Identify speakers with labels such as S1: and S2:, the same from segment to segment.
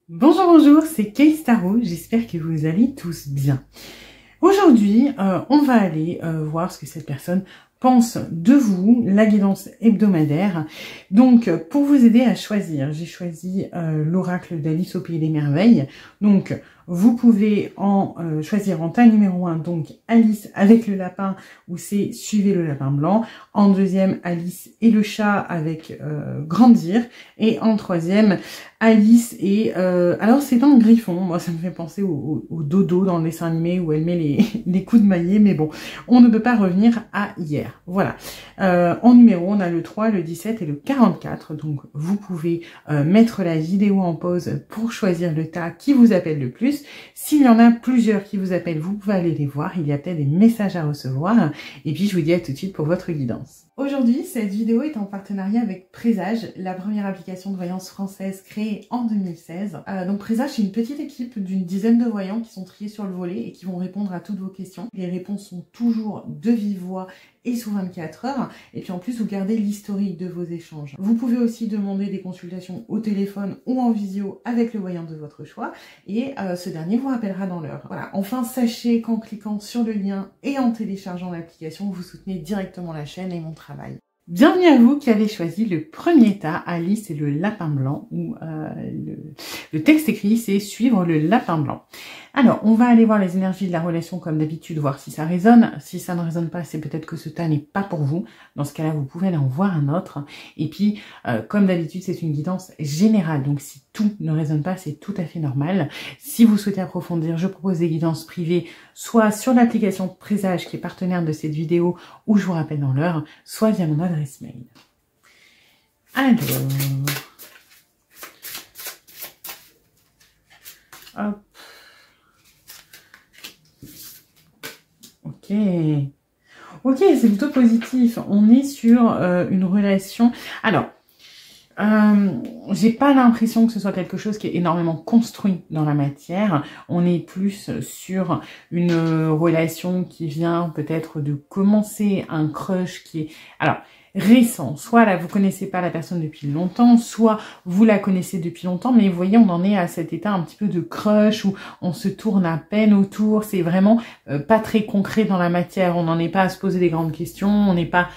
S1: Bonjour, bonjour, c'est Kay Tarot, j'espère que vous allez tous bien. Aujourd'hui, on va aller voir ce que cette personne pense de vous, la guidance hebdomadaire. Donc, pour vous aider à choisir, j'ai choisi l'oracle d'Alice au Pays des Merveilles. Donc, vous pouvez en choisir en tas numéro 1, donc Alice avec le lapin, où c'est suivez le lapin blanc. En deuxième, Alice et le chat avec grandir. Et en troisième, Alice et... alors c'est un griffon, moi ça me fait penser au dodo dans le dessin animé où elle met les coups de maillet, mais bon, on ne peut pas revenir à hier. Voilà. En numéro, on a le 3, le 17 et le 44, donc vous pouvez mettre la vidéo en pause pour choisir le tas qui vous appelle le plus. S'il y en a plusieurs qui vous appellent, vous pouvez aller les voir, il y a peut-être des messages à recevoir, et puis je vous dis à tout de suite pour votre guidance. Aujourd'hui, cette vidéo est en partenariat avec Présage, la première application de voyance française créée en 2016. Donc Présage, c'est une petite équipe d'une dizaine de voyants qui sont triés sur le volet et qui vont répondre à toutes vos questions. Les réponses sont toujours de vive voix et sous 24 heures. Et puis en plus, vous gardez l'historique de vos échanges. Vous pouvez aussi demander des consultations au téléphone ou en visio avec le voyant de votre choix. Et ce dernier vous rappellera dans l'heure. Voilà. Enfin, sachez qu'en cliquant sur le lien et en téléchargeant l'application, vous soutenez directement la chaîne et mon travail. Bienvenue à vous qui avez choisi le premier tas, Alice et le lapin blanc, où le texte écrit c'est suivre le lapin blanc. Alors, on va aller voir les énergies de la relation comme d'habitude, voir si ça résonne. Si ça ne résonne pas, c'est peut-être que ce tas n'est pas pour vous. Dans ce cas-là, vous pouvez aller en voir un autre. Et puis, comme d'habitude, c'est une guidance générale. Donc, si tout ne résonne pas, c'est tout à fait normal. Si vous souhaitez approfondir, je propose des guidances privées, soit sur l'application Présage, qui est partenaire de cette vidéo, où je vous rappelle dans l'heure, soit via mon adresse mail. Alors... hop. Ok, c'est plutôt positif. On est sur une relation... Alors, j'ai pas l'impression que ce soit quelque chose qui est énormément construit dans la matière. On est plus sur une relation qui vient peut-être de commencer, un crush qui est... Alors, récent. Soit là, vous connaissez pas la personne depuis longtemps, soit vous la connaissez depuis longtemps, mais vous voyez, on en est à cet état un petit peu de crush où on se tourne à peine autour. C'est vraiment pas très concret dans la matière. On n'en est pas à se poser des grandes questions. On n'est pas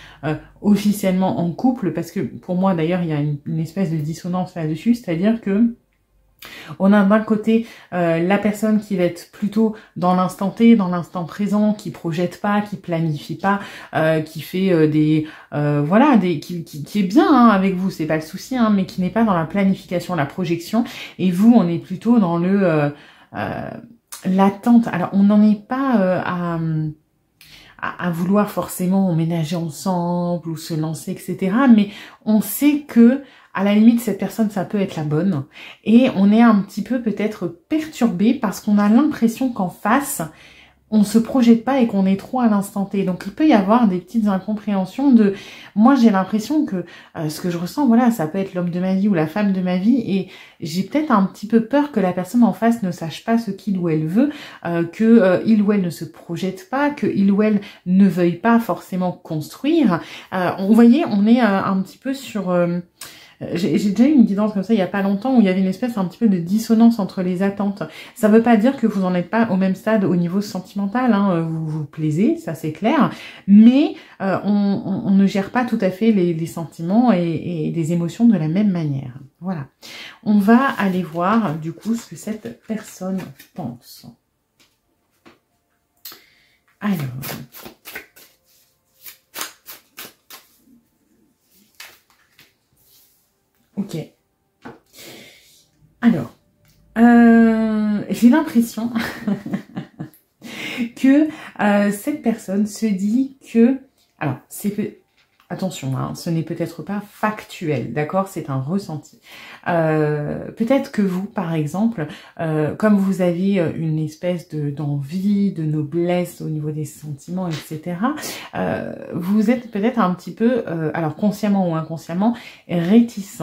S1: officiellement en couple parce que pour moi, d'ailleurs, il y a une espèce de dissonance là-dessus, c'est-à-dire que on a d'un côté la personne qui va être plutôt dans l'instant T, dans l'instant présent, qui projette pas, qui planifie pas, qui fait voilà, qui est bien hein, avec vous, c'est pas le souci, hein, mais qui n'est pas dans la planification, la projection. Et vous, on est plutôt dans le l'attente. Alors, on n'en est pas à vouloir forcément emménager ensemble ou se lancer, etc. Mais on sait que à la limite, cette personne, ça peut être la bonne. Et on est un petit peu peut-être perturbé parce qu'on a l'impression qu'en face, on se projette pas et qu'on est trop à l'instant T. Donc, il peut y avoir des petites incompréhensions de... Moi, j'ai l'impression que ce que je ressens, voilà, ça peut être l'homme de ma vie ou la femme de ma vie. Et j'ai peut-être un petit peu peur que la personne en face ne sache pas ce qu'il ou elle veut, que il ou elle ne se projette pas, que il ou elle ne veuille pas forcément construire. Vous voyez, on est un petit peu sur... J'ai déjà eu une guidance comme ça il y a pas longtemps où il y avait une espèce un petit peu de dissonance entre les attentes. Ça veut pas dire que vous en êtes pas au même stade au niveau sentimental, hein, vous vous plaisez, ça c'est clair, mais on ne gère pas tout à fait les sentiments et les émotions de la même manière. Voilà. On va aller voir du coup ce que cette personne pense. Alors... Ok. Alors, j'ai l'impression que cette personne se dit que... Alors, attention, hein, ce n'est peut-être pas factuel, d'accord? C'est un ressenti. Peut-être que vous, par exemple, comme vous avez une espèce d'envie, de noblesse au niveau des sentiments, etc., vous êtes peut-être un petit peu, alors consciemment ou inconsciemment, réticent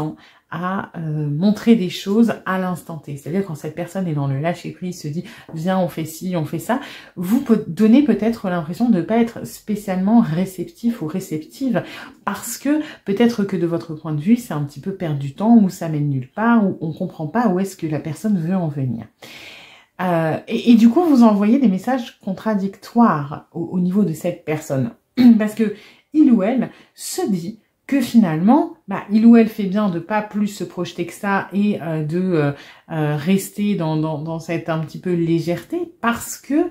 S1: à montrer des choses à l'instant T. C'est-à-dire quand cette personne est dans le lâcher-prise, se dit « viens, on fait ci, on fait ça », vous donnez peut-être l'impression de ne pas être spécialement réceptif ou réceptive parce que peut-être que de votre point de vue, c'est un petit peu perdre du temps ou ça mène nulle part ou on comprend pas où est-ce que la personne veut en venir. Et du coup, vous envoyez des messages contradictoires au niveau de cette personne parce que il ou elle se dit que finalement, il ou elle fait bien de pas plus se projeter que ça et de rester dans cette un petit peu légèreté parce que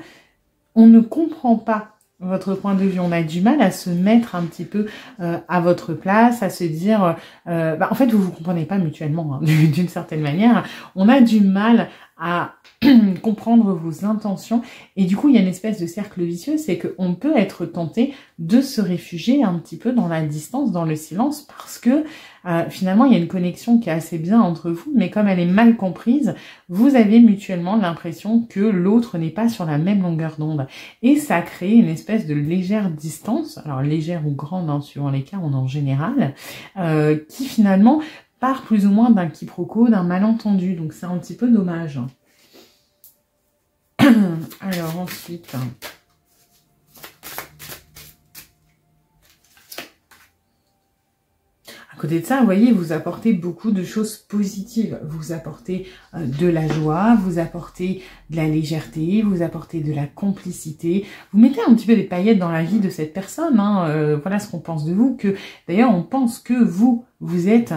S1: on ne comprend pas votre point de vue. On a du mal à se mettre un petit peu à votre place, à se dire, en fait, vous comprenez pas mutuellement, hein, d'une certaine manière. On a du mal à comprendre vos intentions et du coup il y a une espèce de cercle vicieux, c'est qu'on peut être tenté de se réfugier un petit peu dans la distance, dans le silence parce que finalement il y a une connexion qui est assez bien entre vous, mais comme elle est mal comprise, vous avez mutuellement l'impression que l'autre n'est pas sur la même longueur d'onde et ça crée une espèce de légère distance, alors légère ou grande hein, suivant les cas, on en général, qui finalement part plus ou moins d'un quiproquo, d'un malentendu, donc c'est un petit peu dommage. Alors ensuite, à côté de ça, vous voyez, vous apportez beaucoup de choses positives. Vous apportez de la joie, vous apportez de la légèreté, vous apportez de la complicité. Vous mettez un petit peu des paillettes dans la vie de cette personne. Hein. Voilà ce qu'on pense de vous. Que d'ailleurs, on pense que vous êtes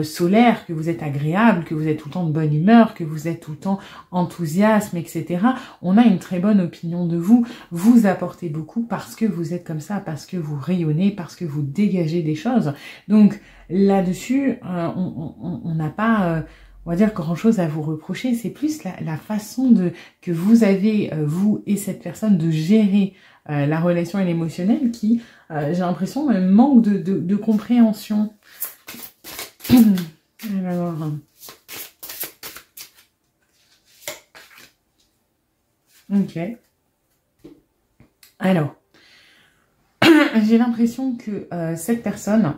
S1: solaire, que vous êtes agréable, que vous êtes tout le temps de bonne humeur, que vous êtes tout le temps enthousiasme, etc. On a une très bonne opinion de vous. Vous apportez beaucoup parce que vous êtes comme ça, parce que vous rayonnez, parce que vous dégagez des choses. Donc là-dessus, on n'a pas... on va dire grand chose à vous reprocher, c'est plus la façon que vous avez, vous et cette personne, de gérer la relation et l'émotionnel qui, j'ai l'impression, manque de compréhension. Alors, ok. Alors, j'ai l'impression que cette personne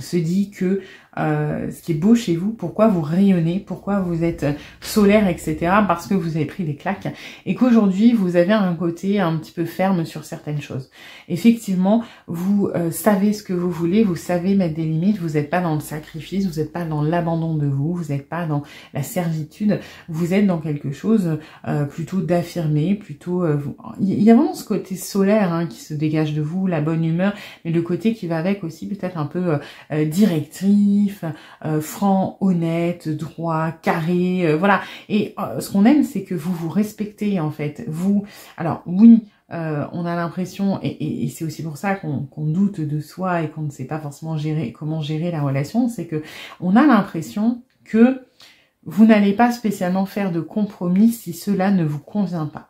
S1: se dit que ce qui est beau chez vous, pourquoi vous rayonnez, pourquoi vous êtes solaire, etc. Parce que vous avez pris des claques et qu'aujourd'hui vous avez un côté un petit peu ferme sur certaines choses. Effectivement, vous savez ce que vous voulez, vous savez mettre des limites, vous n'êtes pas dans le sacrifice, vous n'êtes pas dans l'abandon de vous, vous n'êtes pas dans la servitude, vous êtes dans quelque chose plutôt d'affirmé, plutôt... il y a vraiment ce côté solaire hein, qui se dégage de vous, la bonne humeur, mais le côté qui va avec aussi peut-être un peu directif, franc, honnête, droit, carré, voilà. Et ce qu'on aime, c'est que vous vous respectez en fait. Vous, alors oui, on a l'impression, et c'est aussi pour ça qu'on doute de soi et qu'on ne sait pas forcément comment gérer la relation, c'est que on a l'impression que vous n'allez pas spécialement faire de compromis si cela ne vous convient pas.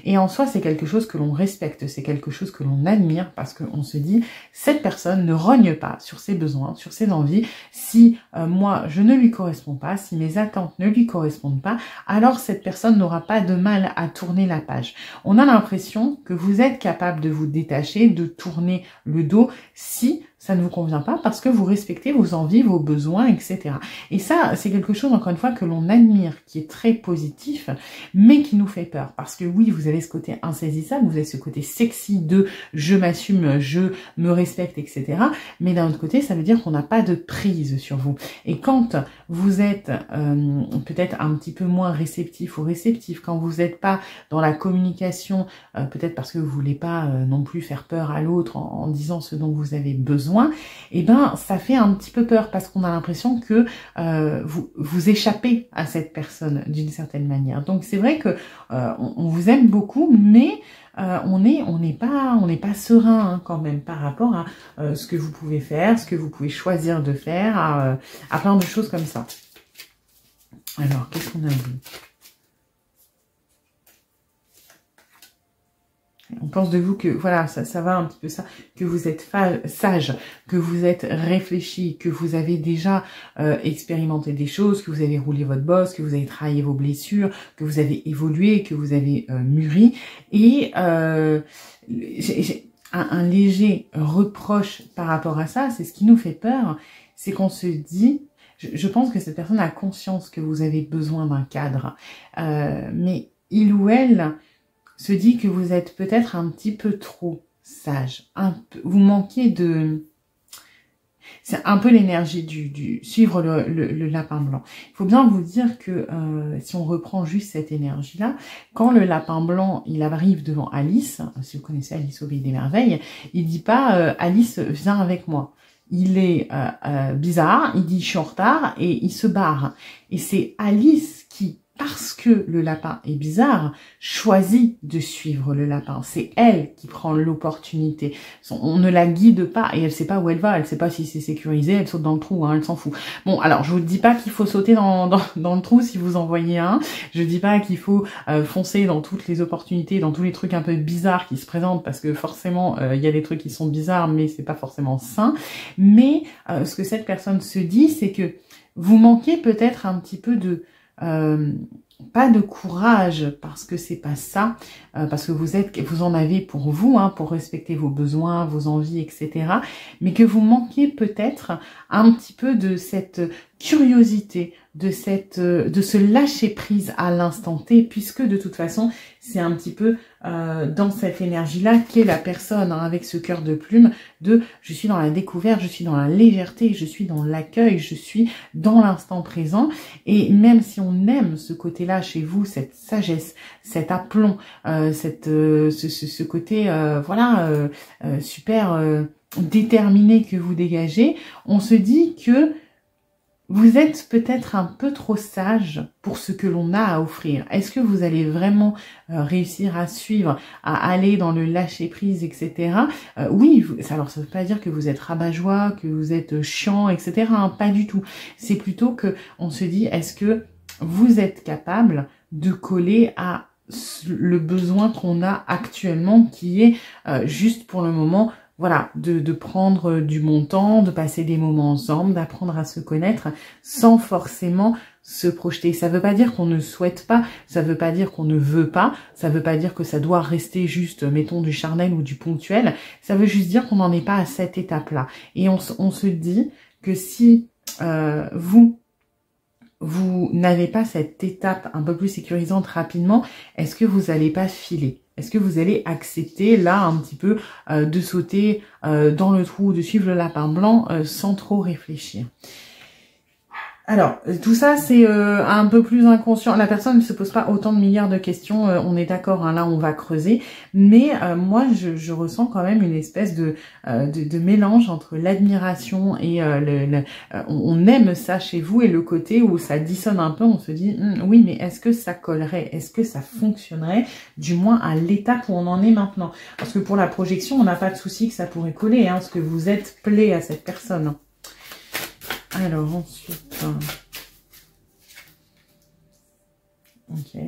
S1: Et en soi, c'est quelque chose que l'on respecte, c'est quelque chose que l'on admire parce qu'on se dit, cette personne ne rogne pas sur ses besoins, sur ses envies. Si moi, je ne lui corresponds pas, si mes attentes ne lui correspondent pas, alors cette personne n'aura pas de mal à tourner la page. On a l'impression que vous êtes capable de vous détacher, de tourner le dos si ça ne vous convient pas parce que vous respectez vos envies, vos besoins, etc. Et ça, c'est quelque chose, encore une fois, que l'on admire, qui est très positif, mais qui nous fait peur. Parce que oui, vous avez ce côté insaisissable, vous avez ce côté sexy de « je m'assume, je me respecte », etc. Mais d'un autre côté, ça veut dire qu'on n'a pas de prise sur vous. Et quand vous êtes peut-être un petit peu moins réceptif ou réceptif, quand vous n'êtes pas dans la communication, peut-être parce que vous voulez pas non plus faire peur à l'autre en disant ce dont vous avez besoin, et ben ça fait un petit peu peur parce qu'on a l'impression que vous échappez à cette personne d'une certaine manière. Donc c'est vrai que on vous aime beaucoup, mais on n'est pas serein hein, quand même par rapport à ce que vous pouvez faire, ce que vous pouvez choisir de faire, à plein de choses comme ça. Alors qu'est-ce qu'on a dit ? On pense de vous que, voilà, ça va un petit peu ça, que vous êtes sage, que vous êtes réfléchi, que vous avez déjà expérimenté des choses, que vous avez roulé votre bosse, que vous avez travaillé vos blessures, que vous avez évolué, que vous avez mûri. Et j'ai un léger reproche par rapport à ça, c'est ce qui nous fait peur, c'est qu'on se dit... je pense que cette personne a conscience que vous avez besoin d'un cadre, mais il ou elle se dit que vous êtes peut-être un petit peu trop sage, vous manquez de... C'est un peu l'énergie du suivre le lapin blanc. Il faut bien vous dire que si on reprend juste cette énergie-là, quand le lapin blanc il arrive devant Alice, si vous connaissez Alice au Pays des Merveilles, il dit pas Alice viens avec moi. Il est bizarre, il dit je suis en retard et il se barre. Et c'est Alice qui, parce que le lapin est bizarre, choisit de suivre le lapin. C'est elle qui prend l'opportunité. On ne la guide pas et elle sait pas où elle va. Elle sait pas si c'est sécurisé. Elle saute dans le trou, hein, elle s'en fout. Bon, alors je vous dis pas qu'il faut sauter dans le trou si vous en voyez un. Je dis pas qu'il faut foncer dans toutes les opportunités, dans tous les trucs un peu bizarres qui se présentent parce que forcément il y a des trucs qui sont bizarres, mais c'est pas forcément sain. Mais ce que cette personne se dit, c'est que vous manquez peut-être un petit peu de pas de courage parce que c'est pas ça, parce que vous en avez pour vous, hein, pour respecter vos besoins, vos envies, etc. Mais que vous manquez peut-être un petit peu de cette curiosité, de ce lâcher prise à l'instant T, puisque de toute façon c'est un petit peu dans cette énergie-là qu'est la personne, hein, avec ce cœur de plume de je suis dans la découverte, je suis dans la légèreté, je suis dans l'accueil, je suis dans l'instant présent. Et même si on aime ce côté-là chez vous, cette sagesse, cet aplomb, ce côté voilà super déterminé que vous dégagez, on se dit que vous êtes peut-être un peu trop sage pour ce que l'on a à offrir. Est-ce que vous allez vraiment réussir à suivre, à aller dans le lâcher-prise, etc. Oui, alors ça ne veut pas dire que vous êtes rabat-joie, que vous êtes chiant, etc. Hein, pas du tout. C'est plutôt que on se dit, est-ce que vous êtes capable de coller à le besoin qu'on a actuellement, qui est juste pour le moment... Voilà, de prendre du bon temps, de passer des moments ensemble, d'apprendre à se connaître sans forcément se projeter. Ça veut pas dire qu'on ne souhaite pas, ça veut pas dire qu'on ne veut pas, ça veut pas dire que ça doit rester juste, mettons, du charnel ou du ponctuel. Ça veut juste dire qu'on n'en est pas à cette étape-là. Et on se dit que si vous n'avez pas cette étape un peu plus sécurisante rapidement, est-ce que vous n'allez pas filer ? Est-ce que vous allez accepter là un petit peu de sauter dans le trou, de suivre le lapin blanc sans trop réfléchir? Alors, tout ça, c'est un peu plus inconscient. La personne ne se pose pas autant de milliards de questions, on est d'accord, hein, là, on va creuser. Mais moi, je ressens quand même une espèce de mélange entre l'admiration et on aime ça chez vous, et le côté où ça dissonne un peu, on se dit, oui, mais est-ce que ça collerait? Est-ce que ça fonctionnerait, du moins à l'étape où on en est maintenant? Parce que pour la projection, on n'a pas de souci que ça pourrait coller, hein, ce que vous êtes plaît à cette personne. Alors ensuite, ok.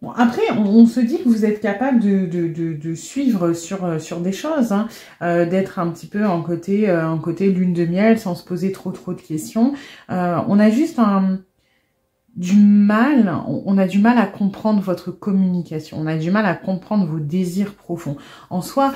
S1: Bon, après, on se dit que vous êtes capable de suivre sur des choses, hein, d'être un petit peu en côté lune de miel sans se poser trop de questions. On a juste on a du mal à comprendre votre communication, on a du mal à comprendre vos désirs profonds. En soi,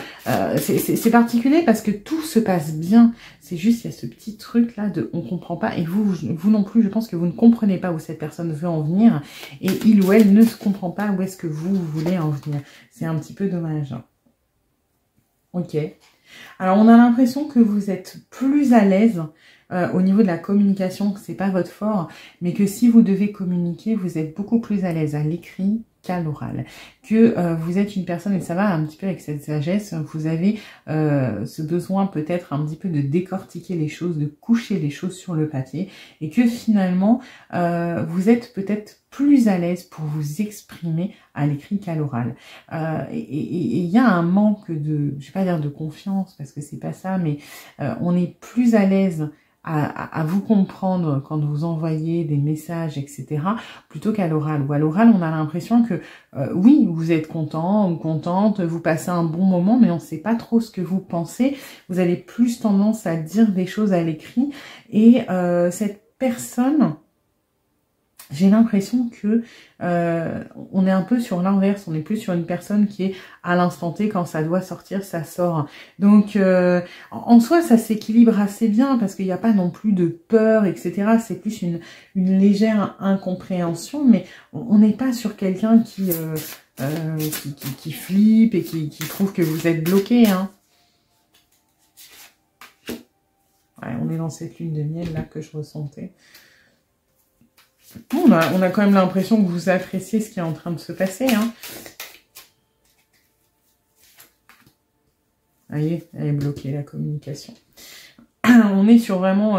S1: c'est particulier parce que tout se passe bien, c'est juste il y a ce petit truc là de on comprend pas, et vous non plus, je pense que vous ne comprenez pas où cette personne veut en venir, et il ou elle ne se comprend pas où est-ce que vous voulez en venir. C'est un petit peu dommage. Ok. Alors on a l'impression que vous êtes plus à l'aise au niveau de la communication, que c'est pas votre fort, mais que si vous devez communiquer, vous êtes beaucoup plus à l'aise à l'écrit qu'à l'oral. Que vous êtes une personne, et ça va un petit peu avec cette sagesse, vous avez ce besoin peut-être un petit peu de décortiquer les choses, de coucher les choses sur le papier, et que finalement, vous êtes peut-être plus à l'aise pour vous exprimer à l'écrit qu'à l'oral. Et il y a un manque de, je vais pas dire de confiance, parce que c'est pas ça, mais on est plus à l'aise à vous comprendre quand vous envoyez des messages, etc., plutôt qu'à l'oral. Ou à l'oral, on a l'impression que, oui, vous êtes content ou contente, vous passez un bon moment, mais on ne sait pas trop ce que vous pensez. Vous avez plus tendance à dire des choses à l'écrit. Et cette personne, j'ai l'impression que on est un peu sur l'inverse, on est plus sur une personne qui est à l'instant T, quand ça doit sortir, ça sort. Donc en soi, ça s'équilibre assez bien parce qu'il n'y a pas non plus de peur, etc. C'est plus une légère incompréhension, mais on n'est pas sur quelqu'un qui flippe et qui trouve que vous êtes bloqué, hein. Ouais, on est dans cette lune de miel là que je ressentais. On a quand même l'impression que vous appréciez ce qui est en train de se passer, hein. Vous voyez, elle est bloquée, la communication. On est sur vraiment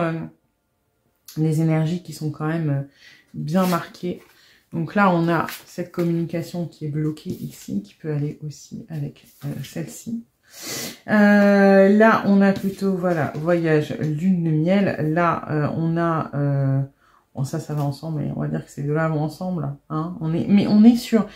S1: les énergies qui sont quand même bien marquées. Donc là, on a cette communication qui est bloquée ici, qui peut aller aussi avec celle-ci. Là, on a plutôt, voilà, voyage, lune de miel. Là, on a... bon, ça va ensemble, mais on va dire que ces deux-là vont ensemble. Hein. Mais on est sur...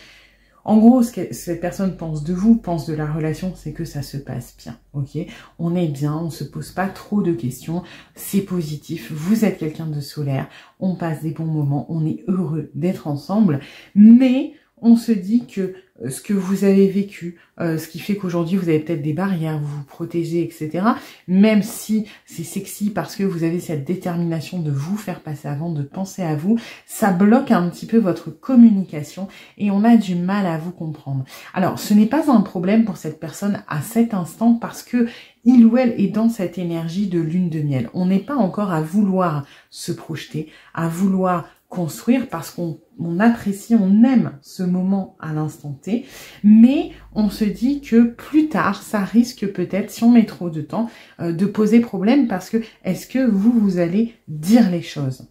S1: En gros, ce que cette personne pense de vous, pense de la relation, c'est que ça se passe bien, ok? On est bien, on se pose pas trop de questions, c'est positif, vous êtes quelqu'un de solaire, on passe des bons moments, on est heureux d'être ensemble, mais on se dit que ce que vous avez vécu, ce qui fait qu'aujourd'hui vous avez peut-être des barrières, vous vous protégez, etc. Même si c'est sexy parce que vous avez cette détermination de vous faire passer avant, de penser à vous, ça bloque un petit peu votre communication et on a du mal à vous comprendre. Alors, ce n'est pas un problème pour cette personne à cet instant parce que il ou elle est dans cette énergie de lune de miel. On n'est pas encore à vouloir se projeter, à vouloir construire parce qu'on apprécie, on aime ce moment à l'instant T, mais on se dit que plus tard, ça risque peut-être, si on met trop de temps, de poser problème parce que est-ce que vous allez dire les choses?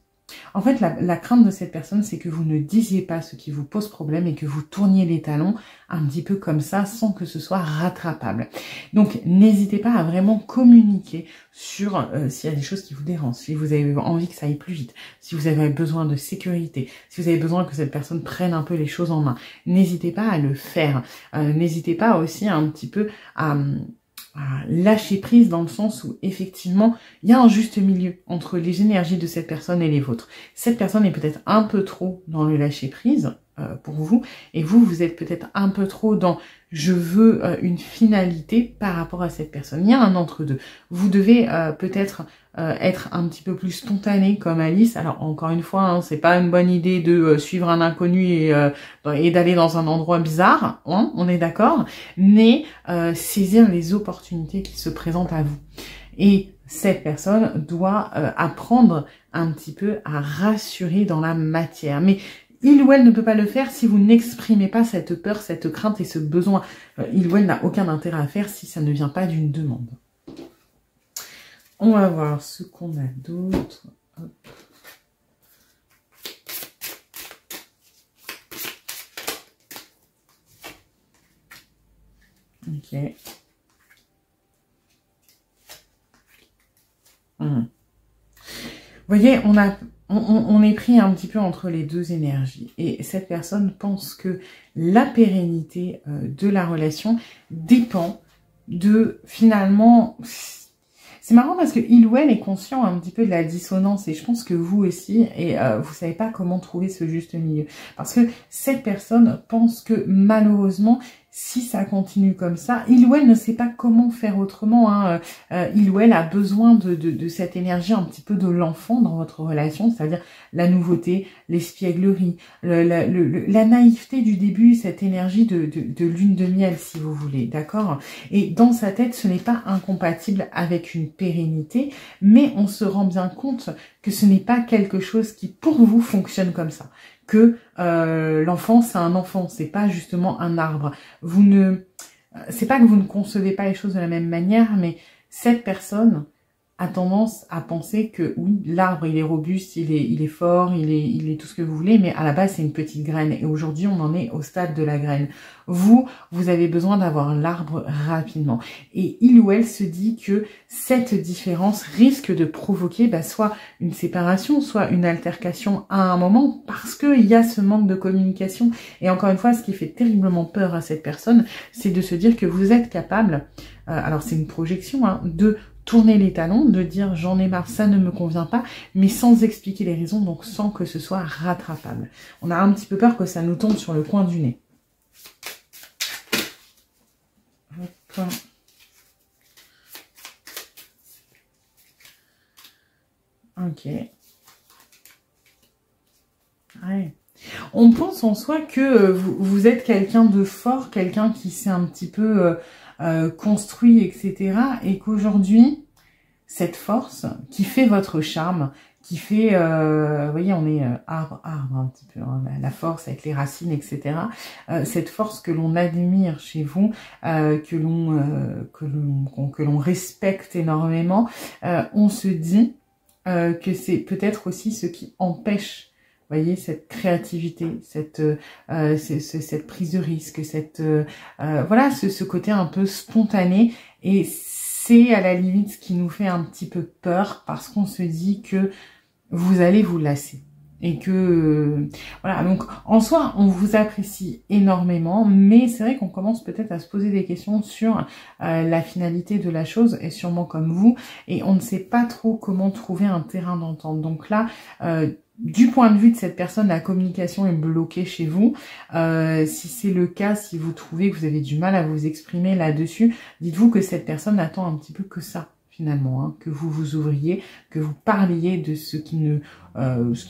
S1: En fait, la crainte de cette personne, c'est que vous ne disiez pas ce qui vous pose problème et que vous tourniez les talons un petit peu comme ça sans que ce soit rattrapable. Donc, n'hésitez pas à vraiment communiquer sur s'il y a des choses qui vous dérangent, si vous avez envie que ça aille plus vite, si vous avez besoin de sécurité, si vous avez besoin que cette personne prenne un peu les choses en main. N'hésitez pas à le faire. N'hésitez pas aussi un petit peu à lâcher prise dans le sens où effectivement il y a un juste milieu entre les énergies de cette personne et les vôtres. Cette personne est peut-être un peu trop dans le lâcher prise pour vous et vous êtes peut-être un peu trop dans je veux une finalité par rapport à cette personne. Il y a un entre-deux. Vous devez peut-être être un petit peu plus spontané comme Alice. Alors encore une fois, hein, c'est pas une bonne idée de suivre un inconnu et d'aller dans un endroit bizarre, hein, on est d'accord, mais saisir les opportunités qui se présentent à vous. Et cette personne doit apprendre un petit peu à rassurer dans la matière. Mais il ou elle ne peut pas le faire si vous n'exprimez pas cette peur, cette crainte et ce besoin. Il ou elle n'a aucun intérêt à faire si ça ne vient pas d'une demande. On va voir ce qu'on a d'autre. Ok. Vous voyez, on est pris un petit peu entre les deux énergies. Et cette personne pense que la pérennité de la relation dépend de, finalement... C'est marrant parce que il ou elle est conscient un petit peu de la dissonance et je pense que vous aussi, et vous savez pas comment trouver ce juste milieu. Parce que cette personne pense que malheureusement, si ça continue comme ça, il ou elle ne sait pas comment faire autrement. Hein. Il ou elle a besoin de cette énergie un petit peu de l'enfant dans votre relation, c'est-à-dire la nouveauté, l'espièglerie, la naïveté du début, cette énergie de lune de miel, si vous voulez, d'accord? Et dans sa tête, ce n'est pas incompatible avec une pérennité, mais on se rend bien compte que ce n'est pas quelque chose qui, pour vous, fonctionne comme ça. Que l'enfant, c'est un enfant, c'est pas justement un arbre. C'est pas que vous ne concevez pas les choses de la même manière, mais cette personne a tendance à penser que oui, l'arbre, il est robuste, il est fort, il est tout ce que vous voulez, mais à la base, c'est une petite graine. Et aujourd'hui, on en est au stade de la graine. Vous avez besoin d'avoir l'arbre rapidement. Et il ou elle se dit que cette différence risque de provoquer soit une séparation, soit une altercation à un moment, parce qu'il y a ce manque de communication. Et encore une fois, ce qui fait terriblement peur à cette personne, c'est de se dire que vous êtes capable, alors c'est une projection, hein, de tourner les talons, de dire j'en ai marre, ça ne me convient pas, mais sans expliquer les raisons, donc sans que ce soit rattrapable. On a un petit peu peur que ça nous tombe sur le coin du nez. Hop. Ok. Ouais. On pense en soi que vous êtes quelqu'un de fort, quelqu'un qui s'est un petit peu construit, etc. Et qu'aujourd'hui, cette force qui fait votre charme, qui fait, vous voyez, on est arbre un petit peu, hein, la force avec les racines, etc. Cette force que l'on admire chez vous, que l'on respecte énormément, on se dit que c'est peut-être aussi ce qui empêche, vous voyez, cette créativité, cette prise de risque, voilà, ce côté un peu spontané. Et c'est à la limite ce qui nous fait un petit peu peur, parce qu'on se dit que vous allez vous lasser. Et que, voilà, donc en soi, on vous apprécie énormément, mais c'est vrai qu'on commence peut-être à se poser des questions sur la finalité de la chose, et sûrement comme vous, et on ne sait pas trop comment trouver un terrain d'entente. Donc là, du point de vue de cette personne, la communication est bloquée chez vous. Si c'est le cas, si vous trouvez que vous avez du mal à vous exprimer là-dessus, dites-vous que cette personne attend un petit peu que ça, finalement, hein, que vous vous ouvriez, que vous parliez de ce qui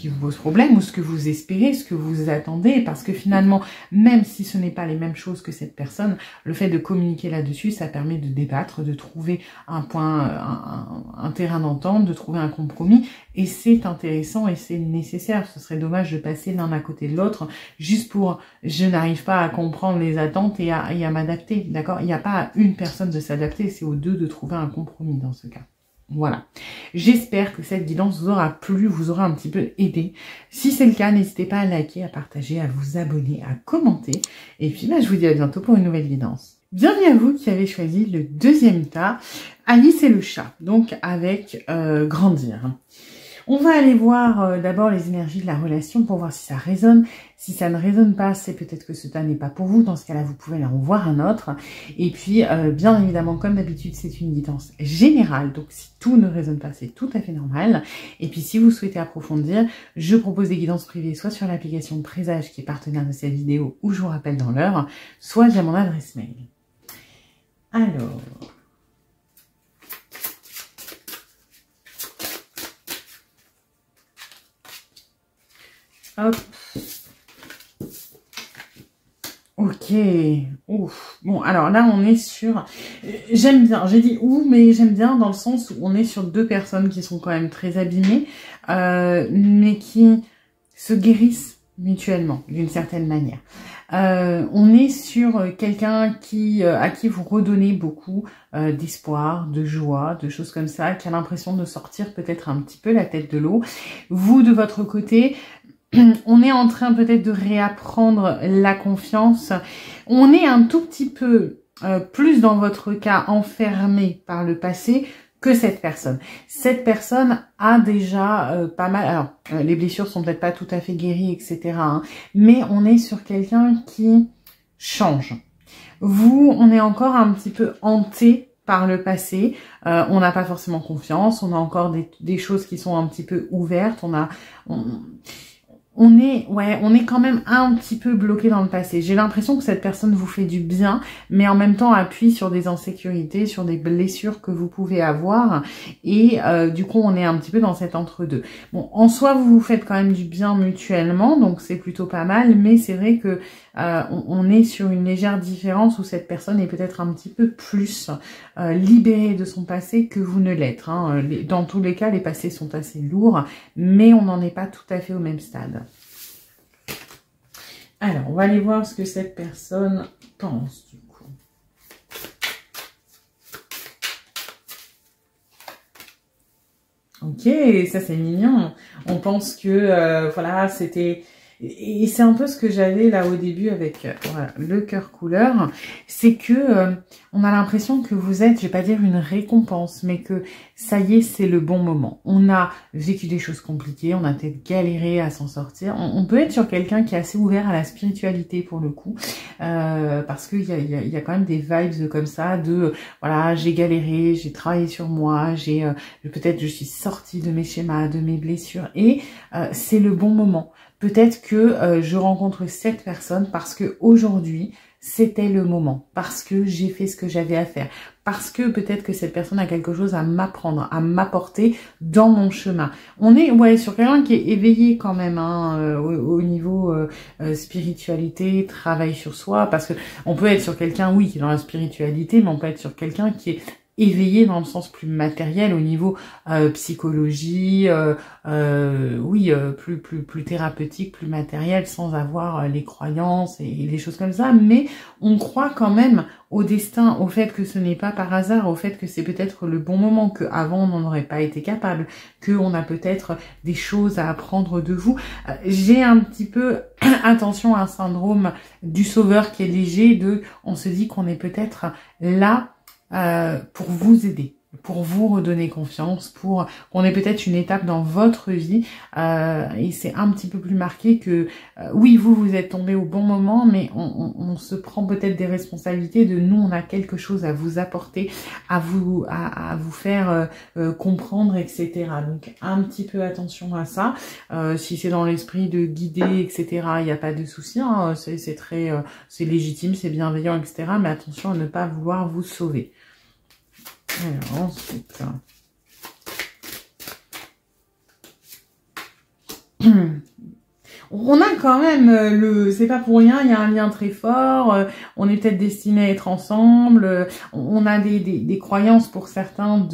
S1: vous pose problème, ou ce que vous espérez, ce que vous attendez, parce que finalement, même si ce n'est pas les mêmes choses que cette personne, le fait de communiquer là-dessus, ça permet de débattre, de trouver un point, un terrain d'entente, de trouver un compromis, et c'est intéressant et c'est nécessaire. Ce serait dommage de passer l'un à côté de l'autre juste pour je n'arrive pas à comprendre les attentes et à m'adapter, d'accord? Il n'y a pas à une personne de s'adapter, c'est aux deux de trouver un compromis dans ce cas. Voilà, j'espère que cette guidance vous aura plu, vous aura un petit peu aidé. Si c'est le cas, n'hésitez pas à liker, à partager, à vous abonner, à commenter. Et puis là, je vous dis à bientôt pour une nouvelle guidance. Bienvenue à vous qui avez choisi le deuxième tas, Alice et le chat, donc avec grandir. On va aller voir d'abord les énergies de la relation pour voir si ça résonne. Si ça ne résonne pas, c'est peut-être que ce tas n'est pas pour vous. Dans ce cas-là, vous pouvez en voir un autre. Et puis, bien évidemment, comme d'habitude, c'est une guidance générale. Donc, si tout ne résonne pas, c'est tout à fait normal. Et puis, si vous souhaitez approfondir, je propose des guidances privées, soit sur l'application Présage, qui est partenaire de cette vidéo, ou je vous rappelle dans l'heure, soit via mon adresse mail. Alors... hop. Ok. Ouf. Bon, alors là, on est sur... j'aime bien. J'ai dit ouh, mais j'aime bien dans le sens où on est sur deux personnes qui sont quand même très abîmées, mais qui se guérissent mutuellement, d'une certaine manière. On est sur quelqu'un à qui vous redonnez beaucoup d'espoir, de joie, de choses comme ça, qui a l'impression de sortir peut-être un petit peu la tête de l'eau. Vous, de votre côté... on est en train peut-être de réapprendre la confiance. On est un tout petit peu plus dans votre cas enfermé par le passé que cette personne. Cette personne a déjà pas mal... alors, les blessures sont peut-être pas tout à fait guéries, etc. hein, mais on est sur quelqu'un qui change. Vous, on est encore un petit peu hanté par le passé. On n'a pas forcément confiance. On a encore des choses qui sont un petit peu ouvertes. On est quand même un petit peu bloqué dans le passé. J'ai l'impression que cette personne vous fait du bien, mais en même temps appuie sur des insécurités, sur des blessures que vous pouvez avoir. Et du coup, on est un petit peu dans cet entre-deux. Bon, en soi, vous vous faites quand même du bien mutuellement, donc c'est plutôt pas mal. Mais c'est vrai que on est sur une légère différence où cette personne est peut-être un petit peu plus libérée de son passé que vous ne l'êtes. Hein. Dans tous les cas, les passés sont assez lourds, mais on n'en est pas tout à fait au même stade. Alors, on va aller voir ce que cette personne pense, du coup. Ok, ça c'est mignon. On pense que, voilà, c'était Et c'est un peu ce que j'avais là au début avec voilà, le cœur couleur, c'est que on a l'impression que vous êtes, je vais pas dire une récompense, mais que ça y est, c'est le bon moment. On a vécu des choses compliquées, on a peut-être galéré à s'en sortir. On peut être sur quelqu'un qui est assez ouvert à la spiritualité pour le coup, parce qu'il y a quand même des vibes comme ça, de voilà, j'ai galéré, j'ai travaillé sur moi, peut-être je suis sortie de mes schémas, de mes blessures, et c'est le bon moment. Peut-être que je rencontre cette personne parce que aujourd'hui c'était le moment, parce que j'ai fait ce que j'avais à faire, parce que peut-être que cette personne a quelque chose à m'apprendre, à m'apporter dans mon chemin. On est ouais sur quelqu'un qui est éveillé quand même hein, au niveau spiritualité, travail sur soi, parce que on peut être sur quelqu'un oui qui est dans la spiritualité, mais on peut être sur quelqu'un qui est éveillé dans le sens plus matériel au niveau psychologie, oui, plus thérapeutique, plus matériel, sans avoir les croyances et les choses comme ça. Mais on croit quand même au destin, au fait que ce n'est pas par hasard, au fait que c'est peut-être le bon moment, qu'avant on n'en aurait pas été capable, qu'on a peut-être des choses à apprendre de vous. J'ai un petit peu attention à un syndrome du sauveur qui est léger, on se dit qu'on est peut-être là pour vous aider, pour vous redonner confiance, pour qu'on ait peut-être une étape dans votre vie et c'est un petit peu plus marqué que oui vous êtes tombé au bon moment, mais on se prend peut-être des responsabilités de nous, on a quelque chose à vous apporter, à vous faire comprendre, etc. Donc un petit peu attention à ça. Si c'est dans l'esprit de guider, etc. Il n'y a pas de souci, hein, c'est très c'est légitime, c'est bienveillant, etc. Mais attention à ne pas vouloir vous sauver. Alors ensuite, on a quand même c'est pas pour rien, il y a un lien très fort, on est peut-être destiné à être ensemble, on a des croyances pour certains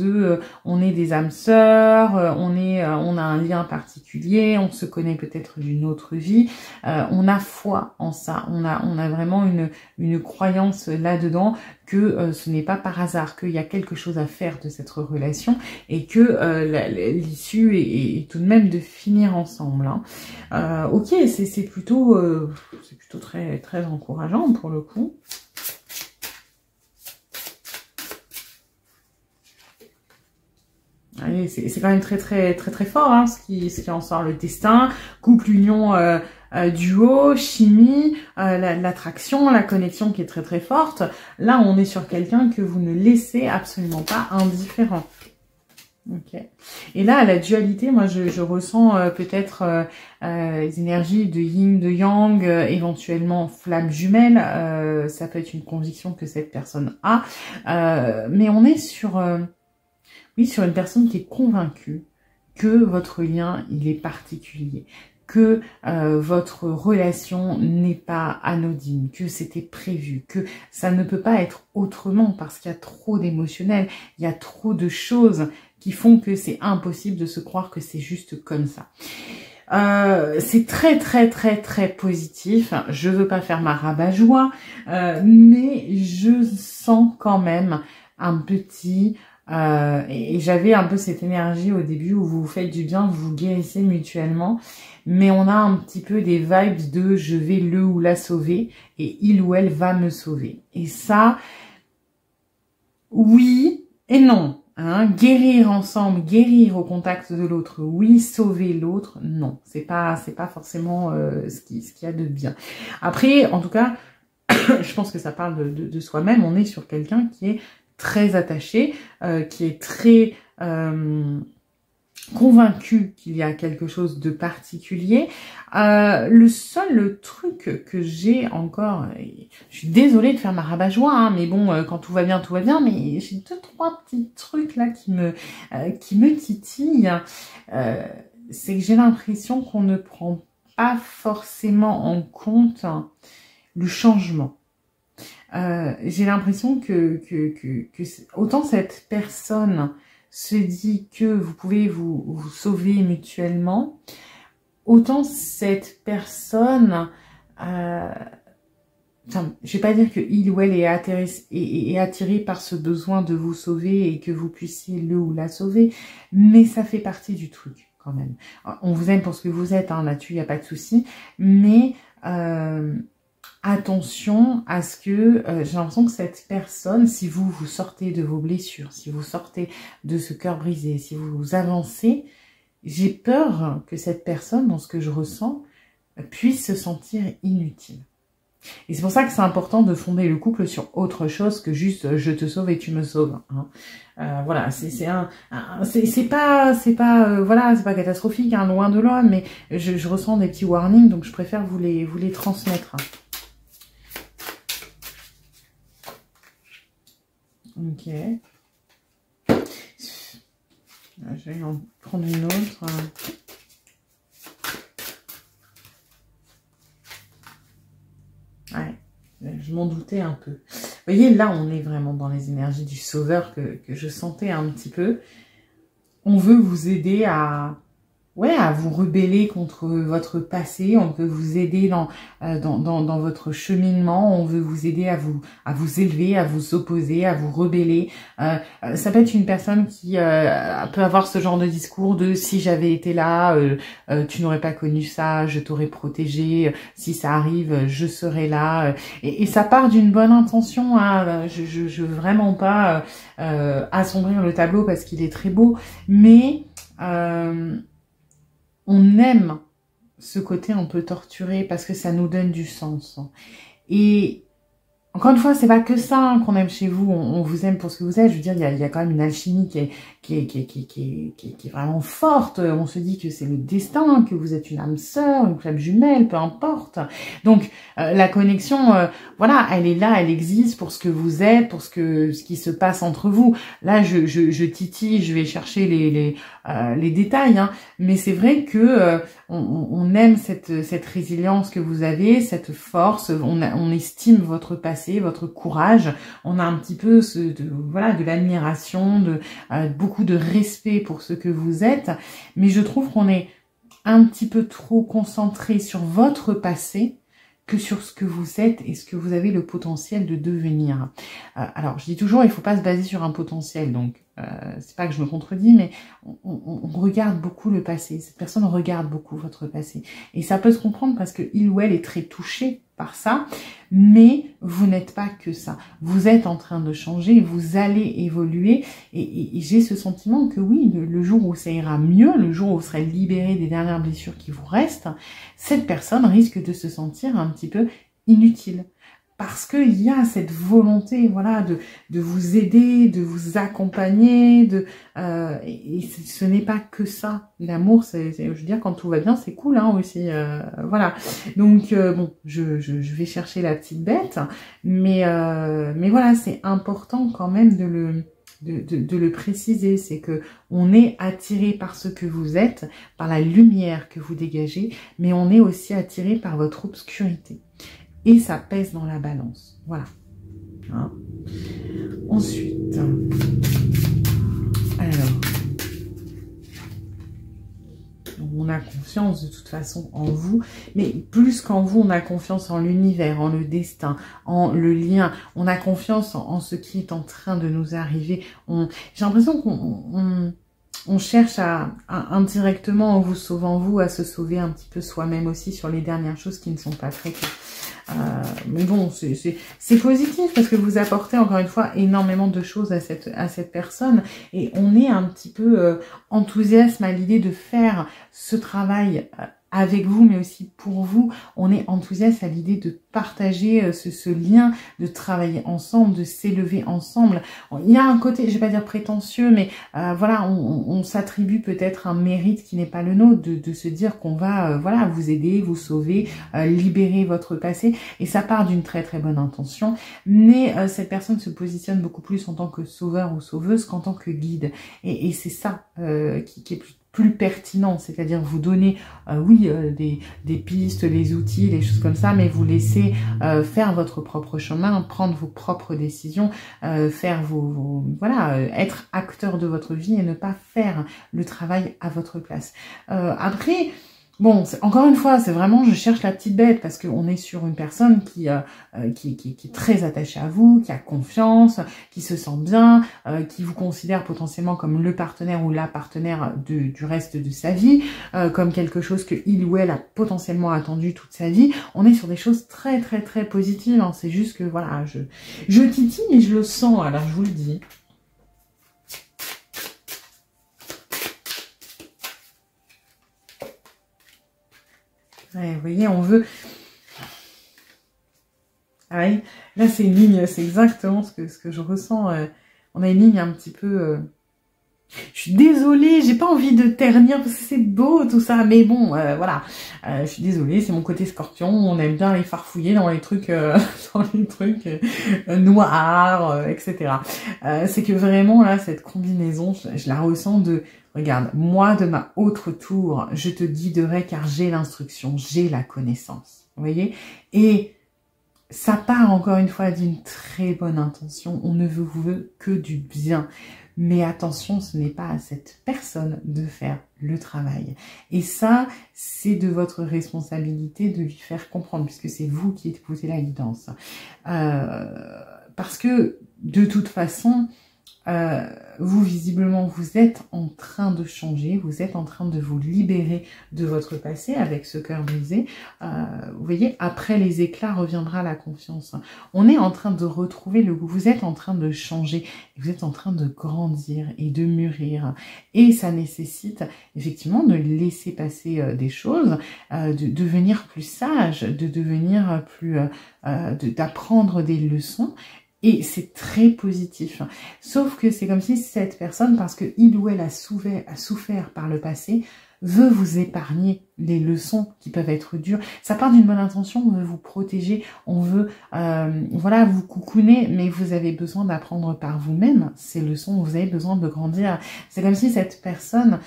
S1: on est des âmes sœurs, on a un lien particulier, on se connaît peut-être d'une autre vie, on a foi en ça, on a vraiment une croyance là-dedans que ce n'est pas par hasard, qu'il y a quelque chose à faire de cette relation et que l'issue est tout de même de finir ensemble. Hein. Ok, c'est plutôt très très encourageant pour le coup. C'est quand même très très très très fort hein, ce qui en sort, le destin, couple, union, duo, chimie, l'attraction, la connexion qui est très très forte. Là on est sur quelqu'un que vous ne laissez absolument pas indifférent. Ok. Et là, à la dualité, moi, je ressens peut-être les énergies de yin, de yang, éventuellement flamme jumelle. Ça peut être une conviction que cette personne a. Mais on est sur, oui, sur une personne qui est convaincue que votre lien, il est particulier, que votre relation n'est pas anodine, que c'était prévu, que ça ne peut pas être autrement parce qu'il y a trop d'émotionnel, il y a trop de choses qui font que c'est impossible de se croire que c'est juste comme ça. C'est très très très très positif. Je veux pas faire ma rabat-joie, mais je sens quand même un petit... et j'avais un peu cette énergie au début où vous vous faites du bien, vous vous guérissez mutuellement, mais on a un petit peu des vibes de je vais le ou la sauver et il ou elle va me sauver. Et ça, oui et non. Hein, guérir ensemble, guérir au contact de l'autre, oui, sauver l'autre, non, c'est pas forcément ce qu'il y a de bien. Après, en tout cas, je pense que ça parle de soi-même. On est sur quelqu'un qui est très attaché, qui est très convaincu qu'il y a quelque chose de particulier. Le seul truc que j'ai encore, je suis désolée de faire ma rabat-joie, hein, mais bon, quand tout va bien, mais j'ai 2-3 petits trucs là qui me titillent. C'est que j'ai l'impression qu'on ne prend pas forcément en compte le changement. J'ai l'impression que autant cette personne se dit que vous pouvez vous sauver mutuellement, autant cette personne, enfin, je vais pas dire que il ou elle est attiré par ce besoin de vous sauver et que vous puissiez le ou la sauver, mais ça fait partie du truc quand même. On vous aime pour ce que vous êtes, hein, là-dessus, il n'y a pas de souci. Mais attention à ce que j'ai l'impression que cette personne, si vous sortez de vos blessures, si vous sortez de ce cœur brisé, si vous avancez, j'ai peur que cette personne, dans ce que je ressens, puisse se sentir inutile. Et c'est pour ça que c'est important de fonder le couple sur autre chose que juste je te sauve et tu me sauves. Hein. Voilà, c'est pas catastrophique, hein, loin de là, mais je ressens des petits warnings, donc je préfère vous les transmettre. Ok. Je vais en prendre une autre. Ouais, je m'en doutais un peu. Vous voyez, là, on est vraiment dans les énergies du sauveur que je sentais un petit peu. On veut vous aider à vous rebeller contre votre passé. On veut vous aider dans votre cheminement. On veut vous aider à vous élever, à vous opposer, à vous rebeller. Ça peut être une personne qui peut avoir ce genre de discours de si j'avais été là, tu n'aurais pas connu ça, je t'aurais protégé. Si ça arrive, je serai là. Et ça part d'une bonne intention. Hein. Je veux vraiment pas assombrir le tableau parce qu'il est très beau, mais on aime ce côté un peu torturé parce que ça nous donne du sens. Et encore une fois, c'est pas que ça hein, qu'on aime chez vous. On vous aime pour ce que vous êtes. Je veux dire, il y a quand même une alchimie qui est vraiment forte. On se dit que c'est le destin, que vous êtes une âme sœur, une flamme jumelle, peu importe. Donc la connexion, voilà, elle est là, elle existe pour ce que vous êtes, pour ce qui se passe entre vous. Là, je titille, je vais chercher les détails, hein, mais c'est vrai que on aime cette résilience que vous avez, cette force. On estime votre passé, votre courage. On a un petit peu de l'admiration, beaucoup de respect pour ce que vous êtes. Mais je trouve qu'on est un petit peu trop concentré sur votre passé que sur ce que vous êtes et ce que vous avez le potentiel de devenir. Alors, je dis toujours, il ne faut pas se baser sur un potentiel, donc c'est pas que je me contredis, mais on regarde beaucoup le passé. Cette personne regarde beaucoup votre passé. Et ça peut se comprendre parce que il ou elle est très touché par ça, mais vous n'êtes pas que ça. Vous êtes en train de changer, vous allez évoluer, et j'ai ce sentiment que oui, le jour où ça ira mieux, le jour où vous serez libéré des dernières blessures qui vous restent, cette personne risque de se sentir un petit peu inutile. Parce qu'il y a cette volonté, voilà, de vous aider, de vous accompagner, et ce n'est pas que ça. L'amour, je veux dire, quand tout va bien, c'est cool, hein, aussi, voilà. Donc, bon, je vais chercher la petite bête, mais voilà, c'est important quand même de le préciser, c'est que on est attiré par ce que vous êtes, par la lumière que vous dégagez, mais on est aussi attiré par votre obscurité. Et ça pèse dans la balance. Voilà. Hein. Ensuite, alors, on a confiance de toute façon en vous, mais plus qu'en vous, on a confiance en l'univers, en le destin, en le lien. On a confiance en ce qui est en train de nous arriver. J'ai l'impression qu'on cherche à indirectement, en vous sauvant vous, à se sauver un petit peu soi-même aussi sur les dernières choses qui ne sont pas traitées. Mais bon, c'est positif parce que vous apportez encore une fois énormément de choses à cette personne, et on est un petit peu enthousiaste à l'idée de faire ce travail avec vous, mais aussi pour vous. On est enthousiaste à l'idée de partager ce lien, de travailler ensemble, de s'élever ensemble. Il y a un côté, je vais pas dire prétentieux, mais voilà, on s'attribue peut-être un mérite qui n'est pas le nôtre, de se dire qu'on va voilà, vous aider, vous sauver, libérer votre passé, et ça part d'une très très bonne intention, mais cette personne se positionne beaucoup plus en tant que sauveur ou sauveuse qu'en tant que guide, et c'est ça qui est plus pertinent, c'est-à-dire vous donner, oui, des pistes, des outils, des choses comme ça, mais vous laissez faire votre propre chemin, prendre vos propres décisions, faire voilà, être acteur de votre vie et ne pas faire le travail à votre place. Après, Bon, encore une fois, c'est vraiment, je cherche la petite bête parce qu'on est sur une personne qui est très attachée à vous, qui a confiance, qui se sent bien, qui vous considère potentiellement comme le partenaire ou la partenaire du reste de sa vie, comme quelque chose que il ou elle a potentiellement attendu toute sa vie. On est sur des choses très très très positives. Hein. C'est juste que voilà, je titille et je le sens. Alors je vous le dis. Ouais, vous voyez, on veut... Ah oui, là c'est une ligne, c'est exactement ce que je ressens. On a une ligne un petit peu... Je suis désolée, j'ai pas envie de ternir parce que c'est beau tout ça, mais bon, voilà. Je suis désolée, c'est mon côté scorpion, on aime bien les farfouiller dans les trucs, noirs, etc. C'est que vraiment là, cette combinaison, je la ressens de... Regarde, moi de ma haute tour, je te guiderai car j'ai l'instruction, j'ai la connaissance. Vous voyez? Et ça part encore une fois d'une très bonne intention. On ne vous veut que du bien. Mais attention, ce n'est pas à cette personne de faire le travail. Et ça, c'est de votre responsabilité de lui faire comprendre, puisque c'est vous qui épousez la guidance. Parce que, de toute façon... vous, visiblement, vous êtes en train de changer, vous êtes en train de vous libérer de votre passé avec ce cœur brisé. Vous voyez, après les éclats reviendra la confiance. On est en train de retrouver le goût, vous êtes en train de changer, vous êtes en train de grandir et de mûrir. Et ça nécessite effectivement de laisser passer des choses, de devenir plus sage, de devenir plus... d'apprendre des leçons. Et c'est très positif. Sauf que c'est comme si cette personne, parce que il ou elle a souffert par le passé, veut vous épargner les leçons qui peuvent être dures. Ça part d'une bonne intention, on veut vous protéger, on veut voilà, vous coucouner, mais vous avez besoin d'apprendre par vous-même ces leçons, vous avez besoin de grandir. C'est comme si cette personne...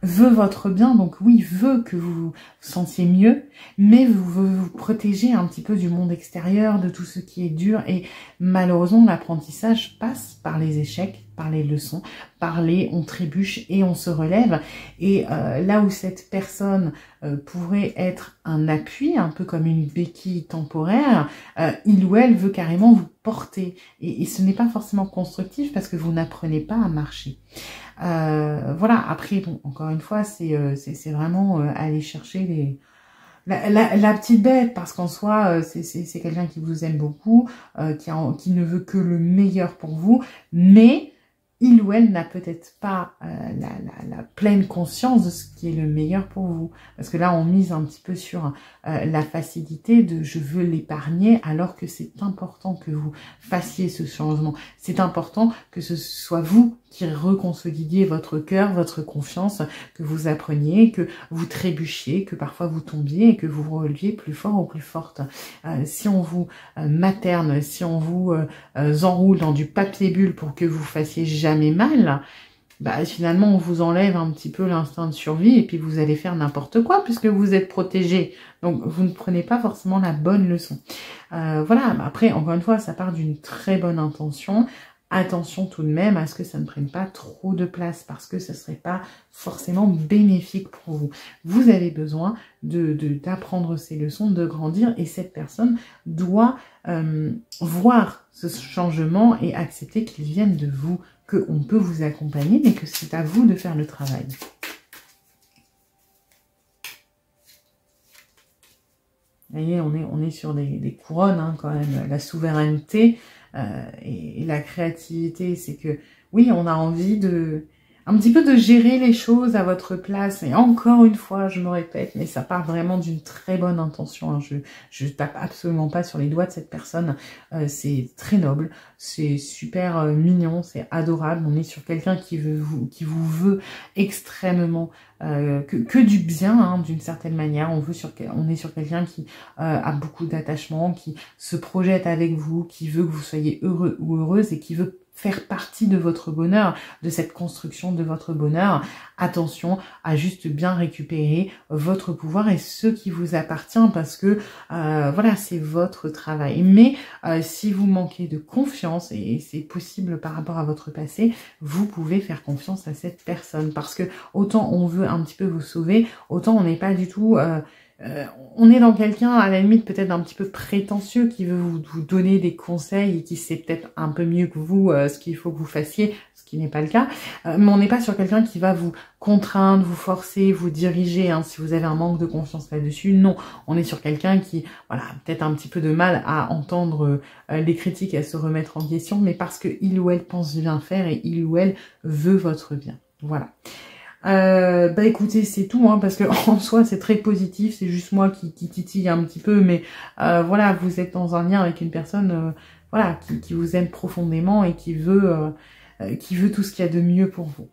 S1: veut votre bien, donc oui, veut que vous vous sentiez mieux, mais veut vous protéger un petit peu du monde extérieur, de tout ce qui est dur. Et malheureusement, l'apprentissage passe par les échecs, par les leçons, par les on trébuche et on se relève. Et là où cette personne pourrait être un appui, un peu comme une béquille temporaire, il ou elle veut carrément vous porter. Et ce n'est pas forcément constructif parce que vous n'apprenez pas à marcher. Voilà, après, bon, encore une fois, c'est vraiment aller chercher la petite bête, parce qu'en soi, c'est quelqu'un qui vous aime beaucoup, qui ne veut que le meilleur pour vous, mais il ou elle n'a peut-être pas la pleine conscience de ce qui est le meilleur pour vous. Parce que là, on mise un petit peu sur la facilité de « je veux l'épargner » alors que c'est important que vous fassiez ce changement. C'est important que ce soit vous qui reconsolidiez votre cœur, votre confiance, que vous appreniez, que vous trébuchiez, que parfois vous tombiez et que vous vous releviez plus fort ou plus forte. Si on vous materne, si on vous enroule dans du papier bulle pour que vous fassiez jamais mal, bah finalement on vous enlève un petit peu l'instinct de survie et puis vous allez faire n'importe quoi puisque vous êtes protégé. Donc vous ne prenez pas forcément la bonne leçon. Voilà, après encore une fois ça part d'une très bonne intention. Attention tout de même à ce que ça ne prenne pas trop de place parce que ce ne serait pas forcément bénéfique pour vous. Vous avez besoin d'apprendre ces leçons, de grandir et cette personne doit voir ce changement et accepter qu'il vienne de vous, qu'on peut vous accompagner mais que c'est à vous de faire le travail. Vous voyez, on est sur des couronnes hein, quand même, la souveraineté et la créativité, c'est que oui, on a envie un petit peu de gérer les choses à votre place. Et encore une fois, je me répète, mais ça part vraiment d'une très bonne intention. Hein. Je tape absolument pas sur les doigts de cette personne. C'est très noble, c'est super mignon, c'est adorable. On est sur quelqu'un qui vous veut extrêmement que du bien, hein, d'une certaine manière. On est sur quelqu'un qui a beaucoup d'attachement, qui se projette avec vous, qui veut que vous soyez heureux ou heureuse et qui veut faire partie de votre bonheur, de cette construction de votre bonheur. Attention à juste bien récupérer votre pouvoir et ce qui vous appartient parce que voilà, c'est votre travail. Mais si vous manquez de confiance, et c'est possible par rapport à votre passé, vous pouvez faire confiance à cette personne parce que autant on veut un petit peu vous sauver, autant on n'est pas du tout... on est dans quelqu'un à la limite peut-être un petit peu prétentieux qui veut vous donner des conseils et qui sait peut-être un peu mieux que vous ce qu'il faut que vous fassiez, ce qui n'est pas le cas. Mais on n'est pas sur quelqu'un qui va vous contraindre, vous forcer, vous diriger, hein, si vous avez un manque de confiance là-dessus. Non, on est sur quelqu'un qui, voilà, peut-être un petit peu de mal à entendre les critiques et à se remettre en question, mais parce que il ou elle pense bien faire et il ou elle veut votre bien. Voilà. Bah écoutez, c'est tout, hein, parce que en soi c'est très positif, c'est juste moi qui titille un petit peu, mais voilà, vous êtes dans un lien avec une personne voilà, qui vous aime profondément et qui veut tout ce qu'il y a de mieux pour vous.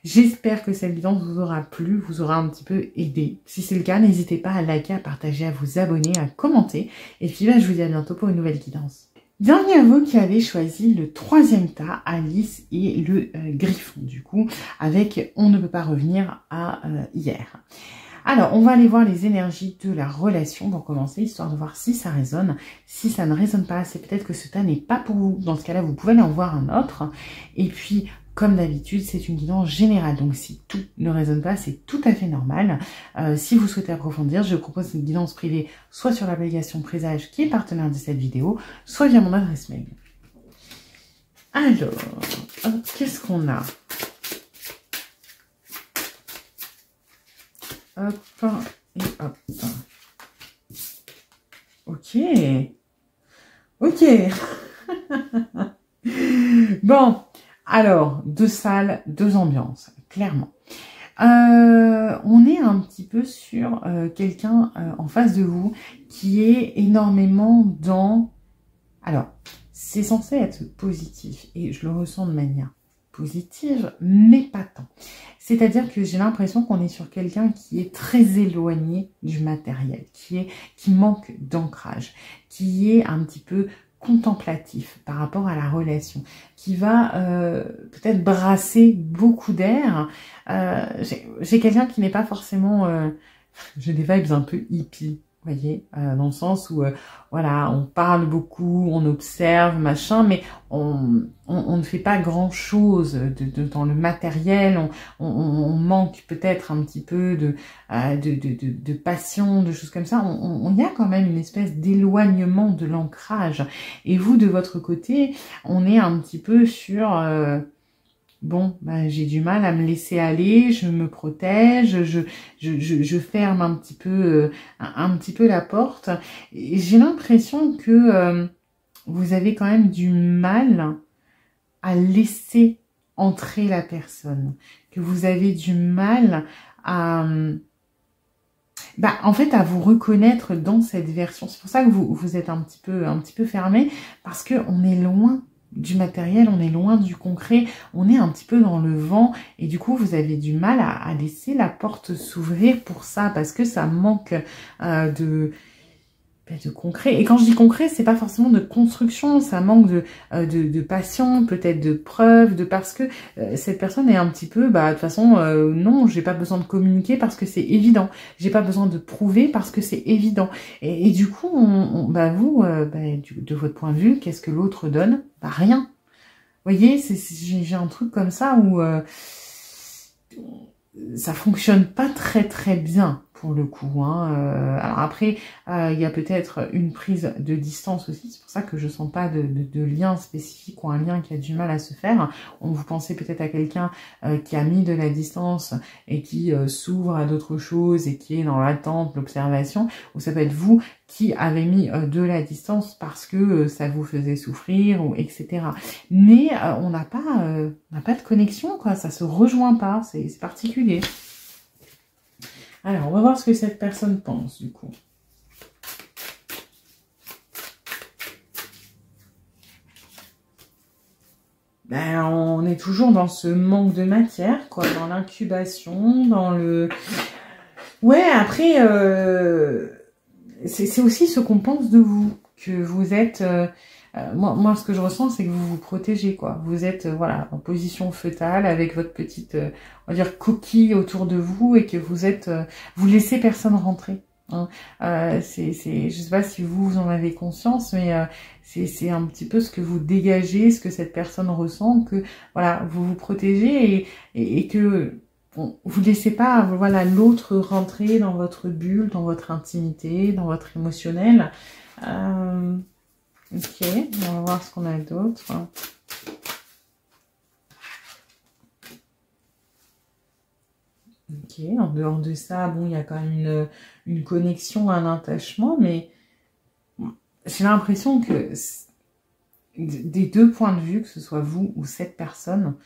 S1: J'espère que cette vidéo vous aura plu, vous aura un petit peu aidé. Si c'est le cas, n'hésitez pas à liker, à partager, à vous abonner, à commenter. Et puis là, je vous dis à bientôt pour une nouvelle guidance. Bienvenue à vous qui avez choisi le 3e tas, Alice et le Griffon, du coup, avec On ne peut pas revenir à hier. Alors, on va aller voir les énergies de la relation pour commencer, histoire de voir si ça résonne. Si ça ne résonne pas, c'est peut-être que ce tas n'est pas pour vous. Dans ce cas-là, vous pouvez aller en voir un autre. Et puis, comme d'habitude, c'est une guidance générale. Donc, si tout ne résonne pas, c'est tout à fait normal. Si vous souhaitez approfondir, je propose une guidance privée, soit sur l'application Présage, qui est partenaire de cette vidéo, soit via mon adresse mail. Alors, qu'est-ce qu'on a? Hop, et hop. Ok. Ok. Bon, alors, 2 salles, 2 ambiances, clairement. On est un petit peu sur quelqu'un en face de vous qui est énormément dans... Alors, c'est censé être positif et je le ressens de manière positive, mais pas tant. C'est-à-dire que j'ai l'impression qu'on est sur quelqu'un qui est très éloigné du matériel, qui manque d'ancrage, qui est un petit peu contemplatif par rapport à la relation, qui va peut-être brasser beaucoup d'air. J'ai quelqu'un qui n'est pas forcément... j'ai des vibes un peu hippie. Vous voyez, dans le sens où, voilà, on parle beaucoup, on observe, machin, mais on ne fait pas grand-chose dans le matériel, on manque peut-être un petit peu de passion, de choses comme ça. On y a quand même une espèce d'éloignement de l'ancrage. Et vous, de votre côté, on est un petit peu sur... bon, bah, j'ai du mal à me laisser aller, je me protège, je ferme un petit peu la porte. Et j'ai l'impression que vous avez quand même du mal à laisser entrer la personne, que vous avez du mal à... bah, en fait, à vous reconnaître dans cette version. C'est pour ça que vous êtes un petit peu fermé, parce que on est loin du matériel, on est loin du concret, on est un petit peu dans le vent et du coup vous avez du mal à laisser la porte s'ouvrir pour ça parce que ça manque de concret. Et quand je dis concret, c'est pas forcément de construction, ça manque de passion, peut-être de preuves, parce que cette personne est un petit peu, bah de toute façon, non, j'ai pas besoin de communiquer parce que c'est évident. J'ai pas besoin de prouver parce que c'est évident. Et du coup, bah vous, de votre point de vue, qu'est-ce que l'autre donne? Bah rien. Vous voyez, j'ai un truc comme ça où ça fonctionne pas très bien pour le coup. Hein. Alors après, il y a peut-être une prise de distance aussi. C'est pour ça que je sens pas de lien spécifique ou un lien qui a du mal à se faire. Vous pensez peut-être à quelqu'un qui a mis de la distance et qui s'ouvre à d'autres choses et qui est dans l'attente, l'observation. Ou ça peut être vous qui avez mis de la distance parce que ça vous faisait souffrir, ou etc. Mais on n'a pas de connexion, quoi. Ça se rejoint pas. C'est particulier. Alors, on va voir ce que cette personne pense, du coup. Ben, on est toujours dans ce manque de matière, quoi, dans l'incubation, dans le... Ouais, après, c'est aussi ce qu'on pense de vous, que vous êtes... moi, ce que je ressens, c'est que vous vous protégez, quoi. Vous êtes, voilà, en position fœtale avec votre petite, on va dire, coquille autour de vous et que vous êtes, vous laissez personne rentrer. Hein. Je sais pas si vous en avez conscience, mais c'est un petit peu ce que vous dégagez, ce que cette personne ressent, que voilà, vous vous protégez et que bon, vous laissez pas, voilà, l'autre rentrer dans votre bulle, dans votre intimité, dans votre émotionnel. Ok, on va voir ce qu'on a d'autre. Ok, en dehors de ça, bon, il y a quand même une connexion, un attachement, mais j'ai l'impression que des deux points de vue, que ce soit vous ou cette personne,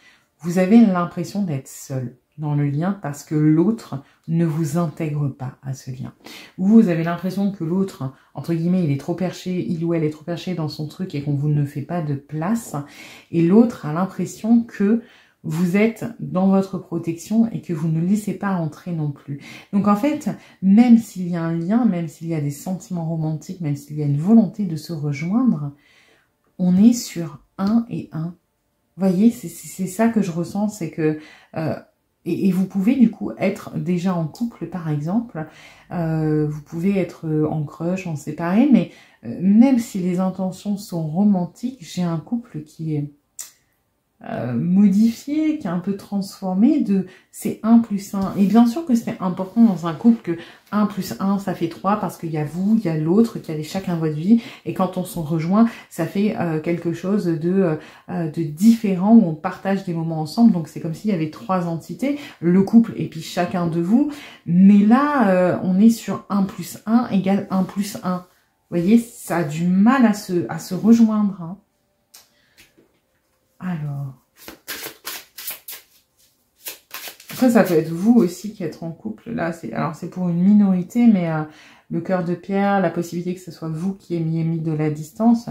S1: vous avez l'impression d'être seul dans le lien parce que l'autre ne vous intègre pas à ce lien. Vous avez l'impression que l'autre, entre guillemets, il est trop perché, il ou elle est trop perché dans son truc et qu'on vous ne fait pas de place. Et l'autre a l'impression que vous êtes dans votre protection et que vous ne laissez pas entrer non plus. Donc en fait, même s'il y a un lien, même s'il y a des sentiments romantiques, même s'il y a une volonté de se rejoindre, on est sur un et un. Vous voyez, c'est ça que je ressens, c'est que... et vous pouvez du coup être déjà en couple par exemple, vous pouvez être en crush, en séparé, mais même si les intentions sont romantiques, j'ai un couple qui est modifié, qui est un peu transformé, c'est 1 plus 1. Et bien sûr que c'est important dans un couple que 1 plus 1, ça fait 3, parce qu'il y a vous, il y a l'autre, qu'il y a chacun votre vie, et quand on se rejoint, ça fait quelque chose de différent, où on partage des moments ensemble, donc c'est comme s'il y avait 3 entités, le couple et puis chacun de vous, mais là, on est sur 1 plus 1 égale 1 plus 1. Vous voyez, ça a du mal à se rejoindre, hein. Alors, après ça peut être vous aussi qui êtes en couple. Là, c'est pour une minorité, mais le cœur de pierre, la possibilité que ce soit vous qui ayez mis de la distance,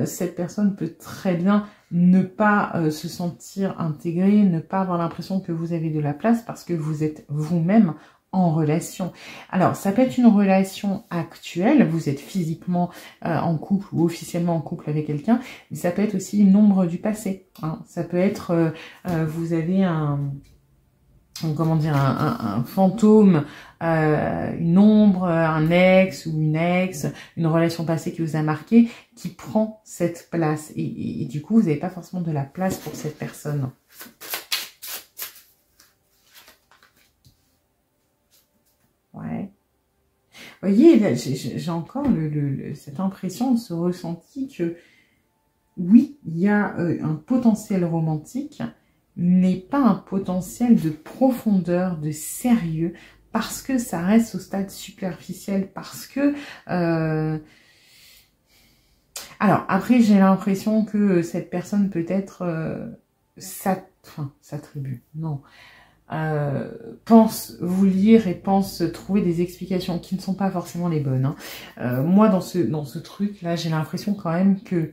S1: cette personne peut très bien ne pas se sentir intégrée, ne pas avoir l'impression que vous avez de la place parce que vous êtes vous-même en relation. Alors, ça peut être une relation actuelle, vous êtes physiquement en couple ou officiellement en couple avec quelqu'un, mais ça peut être aussi une ombre du passé. Hein. Ça peut être, vous avez comment dire, un fantôme, une ombre, un ex ou une ex, une relation passée qui vous a marqué, qui prend cette place. Et du coup, vous n'avez pas forcément de la place pour cette personne. Ouais. Vous voyez, j'ai encore cette impression, ce ressenti que, oui, il y a un potentiel romantique, mais pas un potentiel de profondeur, de sérieux, parce que ça reste au stade superficiel, parce que... Alors, après, j'ai l'impression que cette personne peut être s'attribue, non... pense vous lire et pense trouver des explications qui ne sont pas forcément les bonnes. Hein. Moi, dans ce truc-là, j'ai l'impression quand même que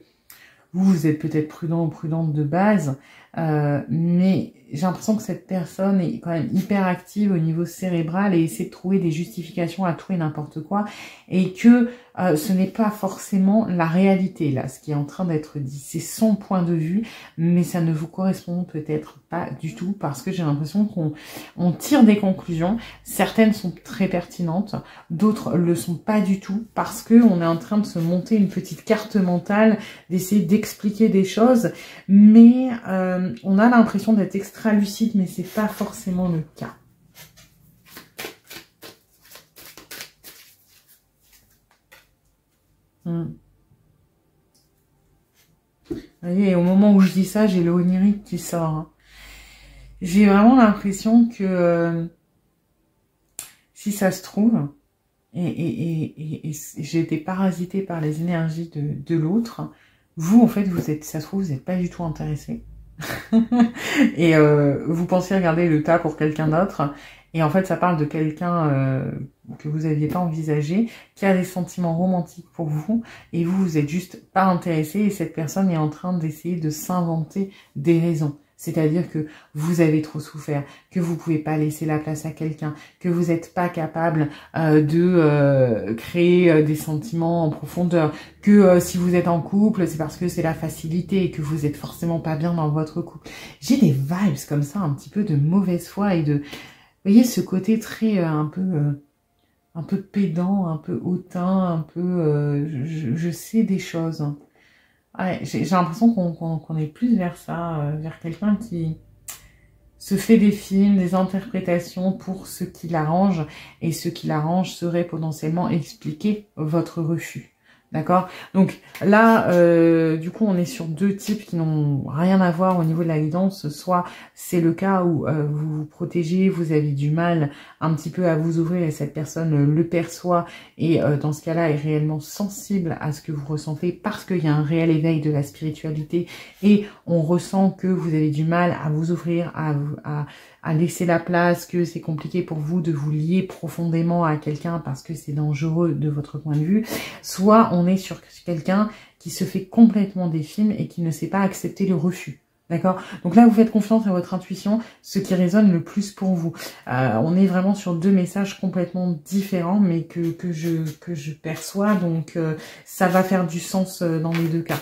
S1: vous êtes peut-être prudent ou prudente de base, mais j'ai l'impression que cette personne est quand même hyper active au niveau cérébral et essaie de trouver des justifications à tout et n'importe quoi, et que ce n'est pas forcément la réalité, là, ce qui est en train d'être dit. C'est son point de vue, mais ça ne vous correspond peut-être pas du tout, parce que j'ai l'impression qu'on tire des conclusions. Certaines sont très pertinentes, d'autres le sont pas du tout, parce que on est en train de se monter une petite carte mentale, d'essayer d'expliquer des choses, mais on a l'impression d'être extra lucide, mais c'est pas forcément le cas. Vous voyez, au moment où je dis ça, j'ai le onirique qui sort. Hein. J'ai vraiment l'impression que si ça se trouve, et j'ai été parasitée par les énergies de l'autre, vous, en fait, ça se trouve, vous n'êtes pas du tout intéressé. Et vous pensiez regarder le tas pour quelqu'un d'autre. Et en fait, ça parle de quelqu'un que vous n'aviez pas envisagé, qui a des sentiments romantiques pour vous, et vous êtes juste pas intéressé, et cette personne est en train d'essayer de s'inventer des raisons. C'est-à-dire que vous avez trop souffert, que vous pouvez pas laisser la place à quelqu'un, que vous n'êtes pas capable de créer des sentiments en profondeur, que si vous êtes en couple, c'est parce que c'est la facilité et que vous êtes forcément pas bien dans votre couple. J'ai des vibes comme ça, un petit peu de mauvaise foi et de, vous voyez, ce côté très un peu pédant, un peu hautain, un peu je sais des choses. Ouais, j'ai l'impression qu'on est plus vers ça, vers quelqu'un qui se fait des films, des interprétations pour ce qui l'arrange, et ce qui l'arrange serait potentiellement expliquer votre refus. D'accord? Donc là, du coup, on est sur deux types qui n'ont rien à voir au niveau de la guidance. Soit c'est le cas où vous vous protégez, vous avez du mal un petit peu à vous ouvrir et cette personne le perçoit et dans ce cas-là est réellement sensible à ce que vous ressentez parce qu'il y a un réel éveil de la spiritualité et on ressent que vous avez du mal à vous ouvrir, à laisser la place, que c'est compliqué pour vous de vous lier profondément à quelqu'un parce que c'est dangereux de votre point de vue. Soit on est sur quelqu'un qui se fait complètement des films et qui ne sait pas accepter le refus. D'accord? Donc là, vous faites confiance à votre intuition, ce qui résonne le plus pour vous. On est vraiment sur deux messages complètement différents, mais que je perçois. Donc, ça va faire du sens dans les deux cas.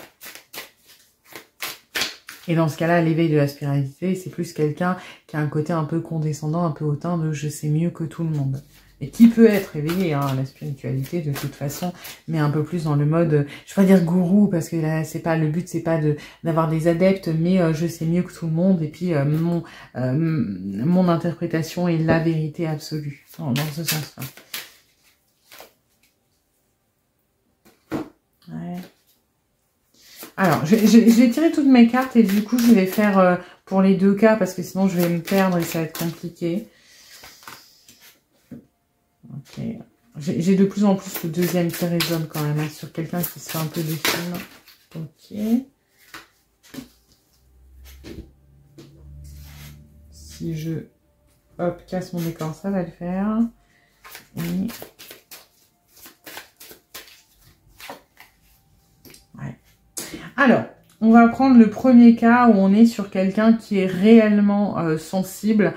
S1: Et dans ce cas-là, l'éveil de la spiritualité, c'est plus quelqu'un qui a un côté un peu condescendant, un peu hautain de « je sais mieux que tout le monde ». Et qui peut être éveillé à la spiritualité de toute façon, mais un peu plus dans le mode, je ne vais pas dire gourou, parce que là, c'est pas le but, c'est pas d'avoir des adeptes, mais je sais mieux que tout le monde, et puis mon interprétation est la vérité absolue, dans ce sens-là. Ouais. Alors, je vais tirer toutes mes cartes, et du coup, je vais faire pour les deux cas, parce que sinon, je vais me perdre et ça va être compliqué. Ok, j'ai de plus en plus le deuxième qui résonne quand même, hein, sur quelqu'un qui se fait un peu des films. Ok. Si je, hop, casse mon décor, ça va le faire. Et... ouais. Alors, on va prendre le premier cas où on est sur quelqu'un qui est réellement sensible,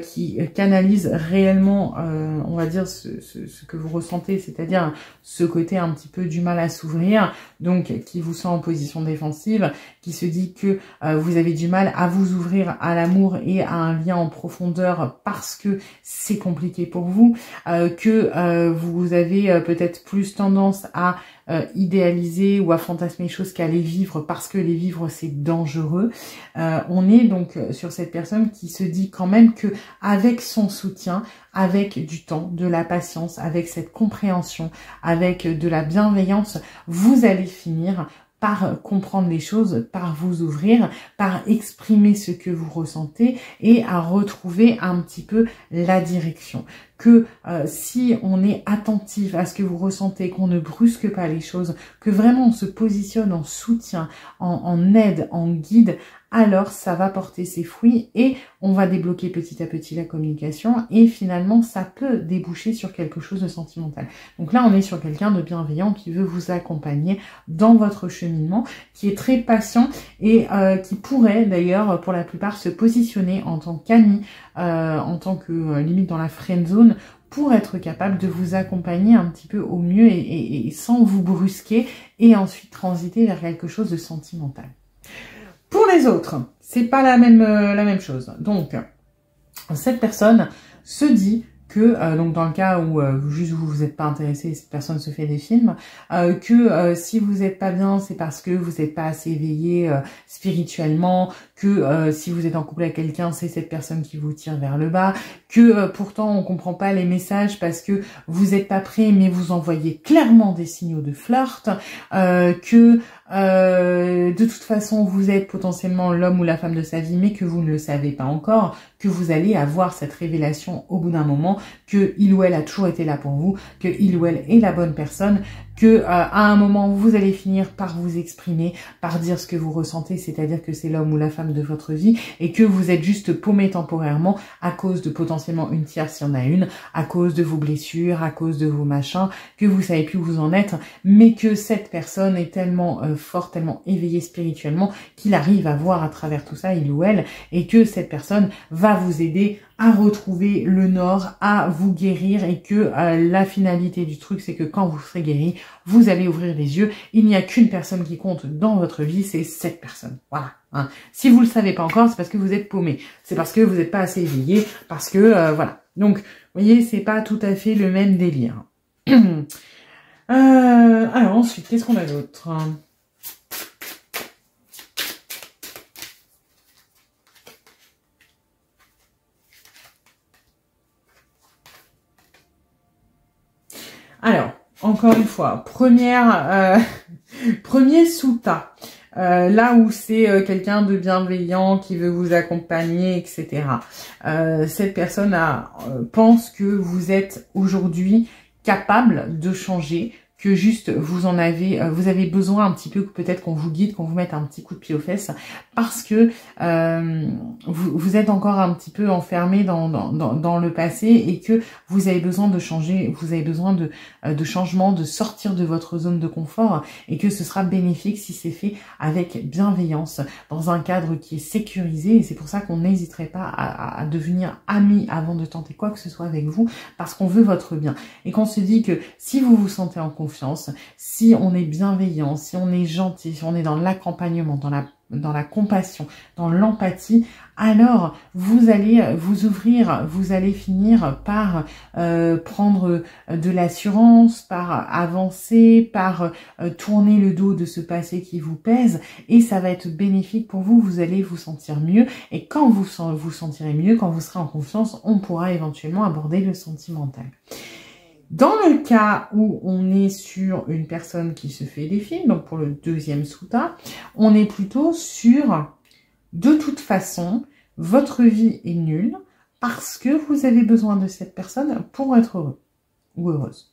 S1: qui canalise réellement, on va dire, ce que vous ressentez, c'est-à-dire ce côté un petit peu du mal à s'ouvrir, donc qui vous sent en position défensive, qui se dit que vous avez du mal à vous ouvrir à l'amour et à un lien en profondeur parce que c'est compliqué pour vous, que vous avez peut-être plus tendance à idéaliser ou à fantasmer les choses qu'à les vivre parce que les vivre c'est dangereux. On est donc sur cette personne qui se dit quand même que avec son soutien, avec du temps, de la patience, avec cette compréhension, avec de la bienveillance, vous allez finir par comprendre les choses, par vous ouvrir, par exprimer ce que vous ressentez et à retrouver un petit peu la direction. Que si on est attentif à ce que vous ressentez, qu'on ne brusque pas les choses, que vraiment on se positionne en soutien, en aide, en guide, alors ça va porter ses fruits et on va débloquer petit à petit la communication et finalement ça peut déboucher sur quelque chose de sentimental. Donc là on est sur quelqu'un de bienveillant qui veut vous accompagner dans votre cheminement, qui est très patient et qui pourrait d'ailleurs pour la plupart se positionner en tant qu'ami, en tant que limite dans la friend zone, pour être capable de vous accompagner un petit peu au mieux et sans vous brusquer et ensuite transiter vers quelque chose de sentimental. Pour les autres, c'est pas la même chose. Donc, cette personne se dit que, donc dans le cas où juste vous n'êtes pas intéressé, cette personne se fait des films, que si vous n'êtes pas bien, c'est parce que vous n'êtes pas assez éveillé spirituellement, que si vous êtes en couple avec quelqu'un, c'est cette personne qui vous tire vers le bas, que pourtant on comprend pas les messages parce que vous n'êtes pas prêt, mais vous envoyez clairement des signaux de flirt, que de toute façon vous êtes potentiellement l'homme ou la femme de sa vie, mais que vous ne le savez pas encore, que vous allez avoir cette révélation au bout d'un moment, que il ou elle a toujours été là pour vous, que il ou elle est la bonne personne, que à un moment vous allez finir par vous exprimer, par dire ce que vous ressentez, c'est-à-dire que c'est l'homme ou la femme de votre vie et que vous êtes juste paumé temporairement à cause de potentiellement une tierce s'il y en a une, à cause de vos blessures, à cause de vos machins, que vous savez plus où vous en êtes, mais que cette personne est tellement forte, tellement éveillée spirituellement qu'il arrive à voir à travers tout ça, il ou elle, et que cette personne va vous aider à retrouver le nord, à vous guérir et que la finalité du truc, c'est que quand vous serez guéri, vous allez ouvrir les yeux. Il n'y a qu'une personne qui compte dans votre vie, c'est cette personne. Voilà. Hein. Si vous le savez pas encore, c'est parce que vous êtes paumé. C'est parce que vous n'êtes pas assez éveillé, parce que voilà. Donc, vous voyez, c'est pas tout à fait le même délire. Alors ensuite, qu'est-ce qu'on a d'autre ? Alors, encore une fois, premier sous-tas, là où c'est quelqu'un de bienveillant qui veut vous accompagner, etc. Cette personne pense que vous êtes aujourd'hui capable de changer, que juste vous avez besoin un petit peu peut-être qu'on vous guide, qu'on vous mette un petit coup de pied aux fesses, parce que vous êtes encore un petit peu enfermé dans le passé et que vous avez besoin de changer, vous avez besoin de changement, de sortir de votre zone de confort et que ce sera bénéfique si c'est fait avec bienveillance, dans un cadre qui est sécurisé et c'est pour ça qu'on n'hésiterait pas à devenir amis avant de tenter quoi que ce soit avec vous parce qu'on veut votre bien et qu'on se dit que si vous vous sentez en confiance, si on est bienveillant, si on est gentil, si on est dans l'accompagnement, dans la compassion, dans l'empathie, alors vous allez vous ouvrir, vous allez finir par prendre de l'assurance, par avancer, par tourner le dos de ce passé qui vous pèse et ça va être bénéfique pour vous, vous allez vous sentir mieux et quand vous vous sentirez mieux, quand vous serez en confiance, on pourra éventuellement aborder le sentimental. Dans le cas où on est sur une personne qui se fait des films, donc pour le deuxième sous-tas, on est plutôt sur, de toute façon, votre vie est nulle parce que vous avez besoin de cette personne pour être heureux ou heureuse.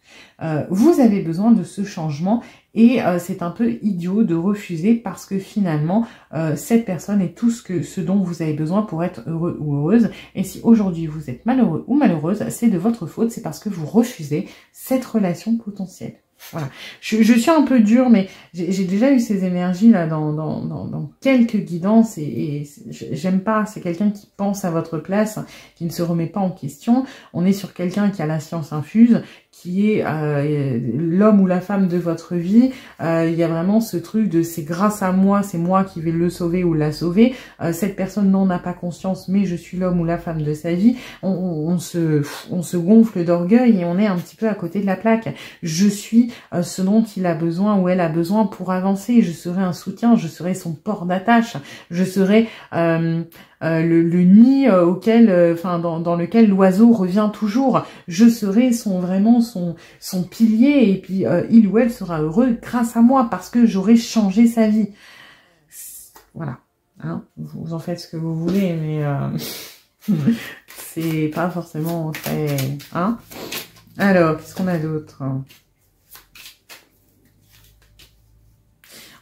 S1: Vous avez besoin de ce changement et c'est un peu idiot de refuser parce que finalement, cette personne est tout ce dont vous avez besoin pour être heureux ou heureuse. Et si aujourd'hui vous êtes malheureux ou malheureuse, c'est de votre faute, c'est parce que vous refusez cette relation potentielle. Voilà. Je suis un peu dure, mais j'ai déjà eu ces énergies là dans quelques guidances et j'aime pas. C'est quelqu'un qui pense à votre place, qui ne se remet pas en question. On est sur quelqu'un qui a la science infuse, qui est l'homme ou la femme de votre vie. Il y a vraiment ce truc de c'est grâce à moi, c'est moi qui vais le sauver ou la sauver. Cette personne n'en a pas conscience, mais je suis l'homme ou la femme de sa vie. On se gonfle d'orgueil et on est un petit peu à côté de la plaque. Je suis ce dont il a besoin ou elle a besoin pour avancer. Je serai un soutien, je serai son port d'attache, je serai le nid auquel, dans lequel l'oiseau revient toujours. Je serai son pilier et puis il ou elle sera heureux grâce à moi parce que j'aurai changé sa vie. Voilà. Hein, vous en faites ce que vous voulez, mais c'est pas forcément très... Hein. Alors, qu'est-ce qu'on a d'autre ?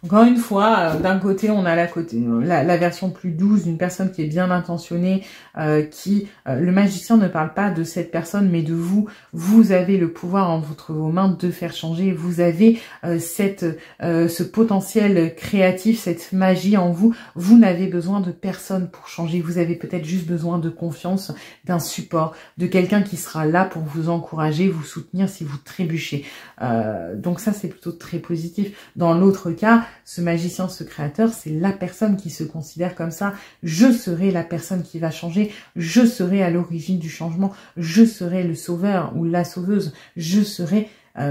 S1: Encore une fois, d'un côté, on a la version plus douce d'une personne qui est bien intentionnée, le magicien ne parle pas de cette personne, mais de vous. Vous avez le pouvoir entre vos mains de faire changer. Vous avez ce potentiel créatif, cette magie en vous. Vous n'avez besoin de personne pour changer. Vous avez peut-être juste besoin de confiance, d'un support, de quelqu'un qui sera là pour vous encourager, vous soutenir si vous trébuchez. Donc ça, c'est plutôt très positif. Dans l'autre cas, ce magicien, ce créateur, c'est la personne qui se considère comme ça. Je serai la personne qui va changer. Je serai à l'origine du changement. Je serai le sauveur ou la sauveuse. Je serai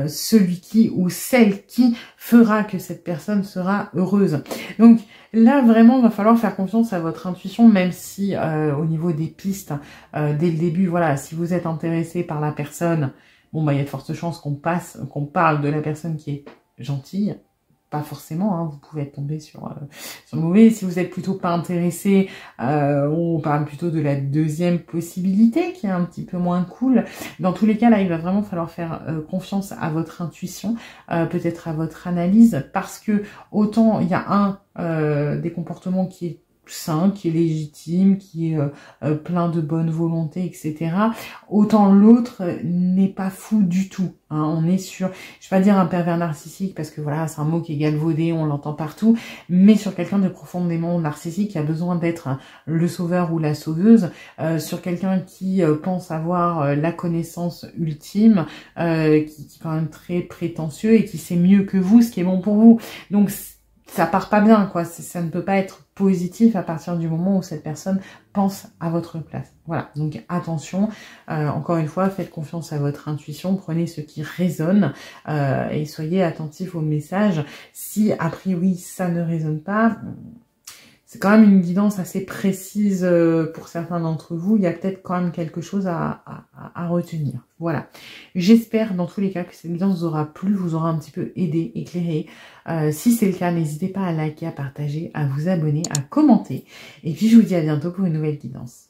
S1: celui qui ou celle qui fera que cette personne sera heureuse. Donc là, vraiment, il va falloir faire confiance à votre intuition, même si au niveau des pistes, dès le début, voilà, si vous êtes intéressé par la personne, bon, bah, il y a de fortes chances qu'on parle de la personne qui est gentille, pas forcément, hein, vous pouvez être tombé sur le mauvais. Si vous êtes plutôt pas intéressé, on parle plutôt de la deuxième possibilité qui est un petit peu moins cool. Dans tous les cas, là, il va vraiment falloir faire confiance à votre intuition, peut-être à votre analyse, parce que autant il y a des comportements qui est sain, qui est légitime, qui est plein de bonne volonté, etc. Autant l'autre n'est pas fou du tout. Hein. On est sur, je vais pas dire un pervers narcissique, parce que voilà, c'est un mot qui est galvaudé, on l'entend partout, mais sur quelqu'un de profondément narcissique qui a besoin d'être le sauveur ou la sauveuse, sur quelqu'un qui pense avoir la connaissance ultime, qui est quand même très prétentieux et qui sait mieux que vous ce qui est bon pour vous. Donc ça part pas bien, quoi. Ça ne peut pas être positif à partir du moment où cette personne pense à votre place. Voilà, donc attention, encore une fois, faites confiance à votre intuition, prenez ce qui résonne et soyez attentifs aux messages. Si a priori ça ne résonne pas, c'est quand même une guidance assez précise pour certains d'entre vous. Il y a peut-être quand même quelque chose à retenir. Voilà. J'espère dans tous les cas que cette guidance vous aura plu, vous aura un petit peu aidé, éclairé. Si c'est le cas, n'hésitez pas à liker, à partager, à vous abonner, à commenter. Et puis je vous dis à bientôt pour une nouvelle guidance.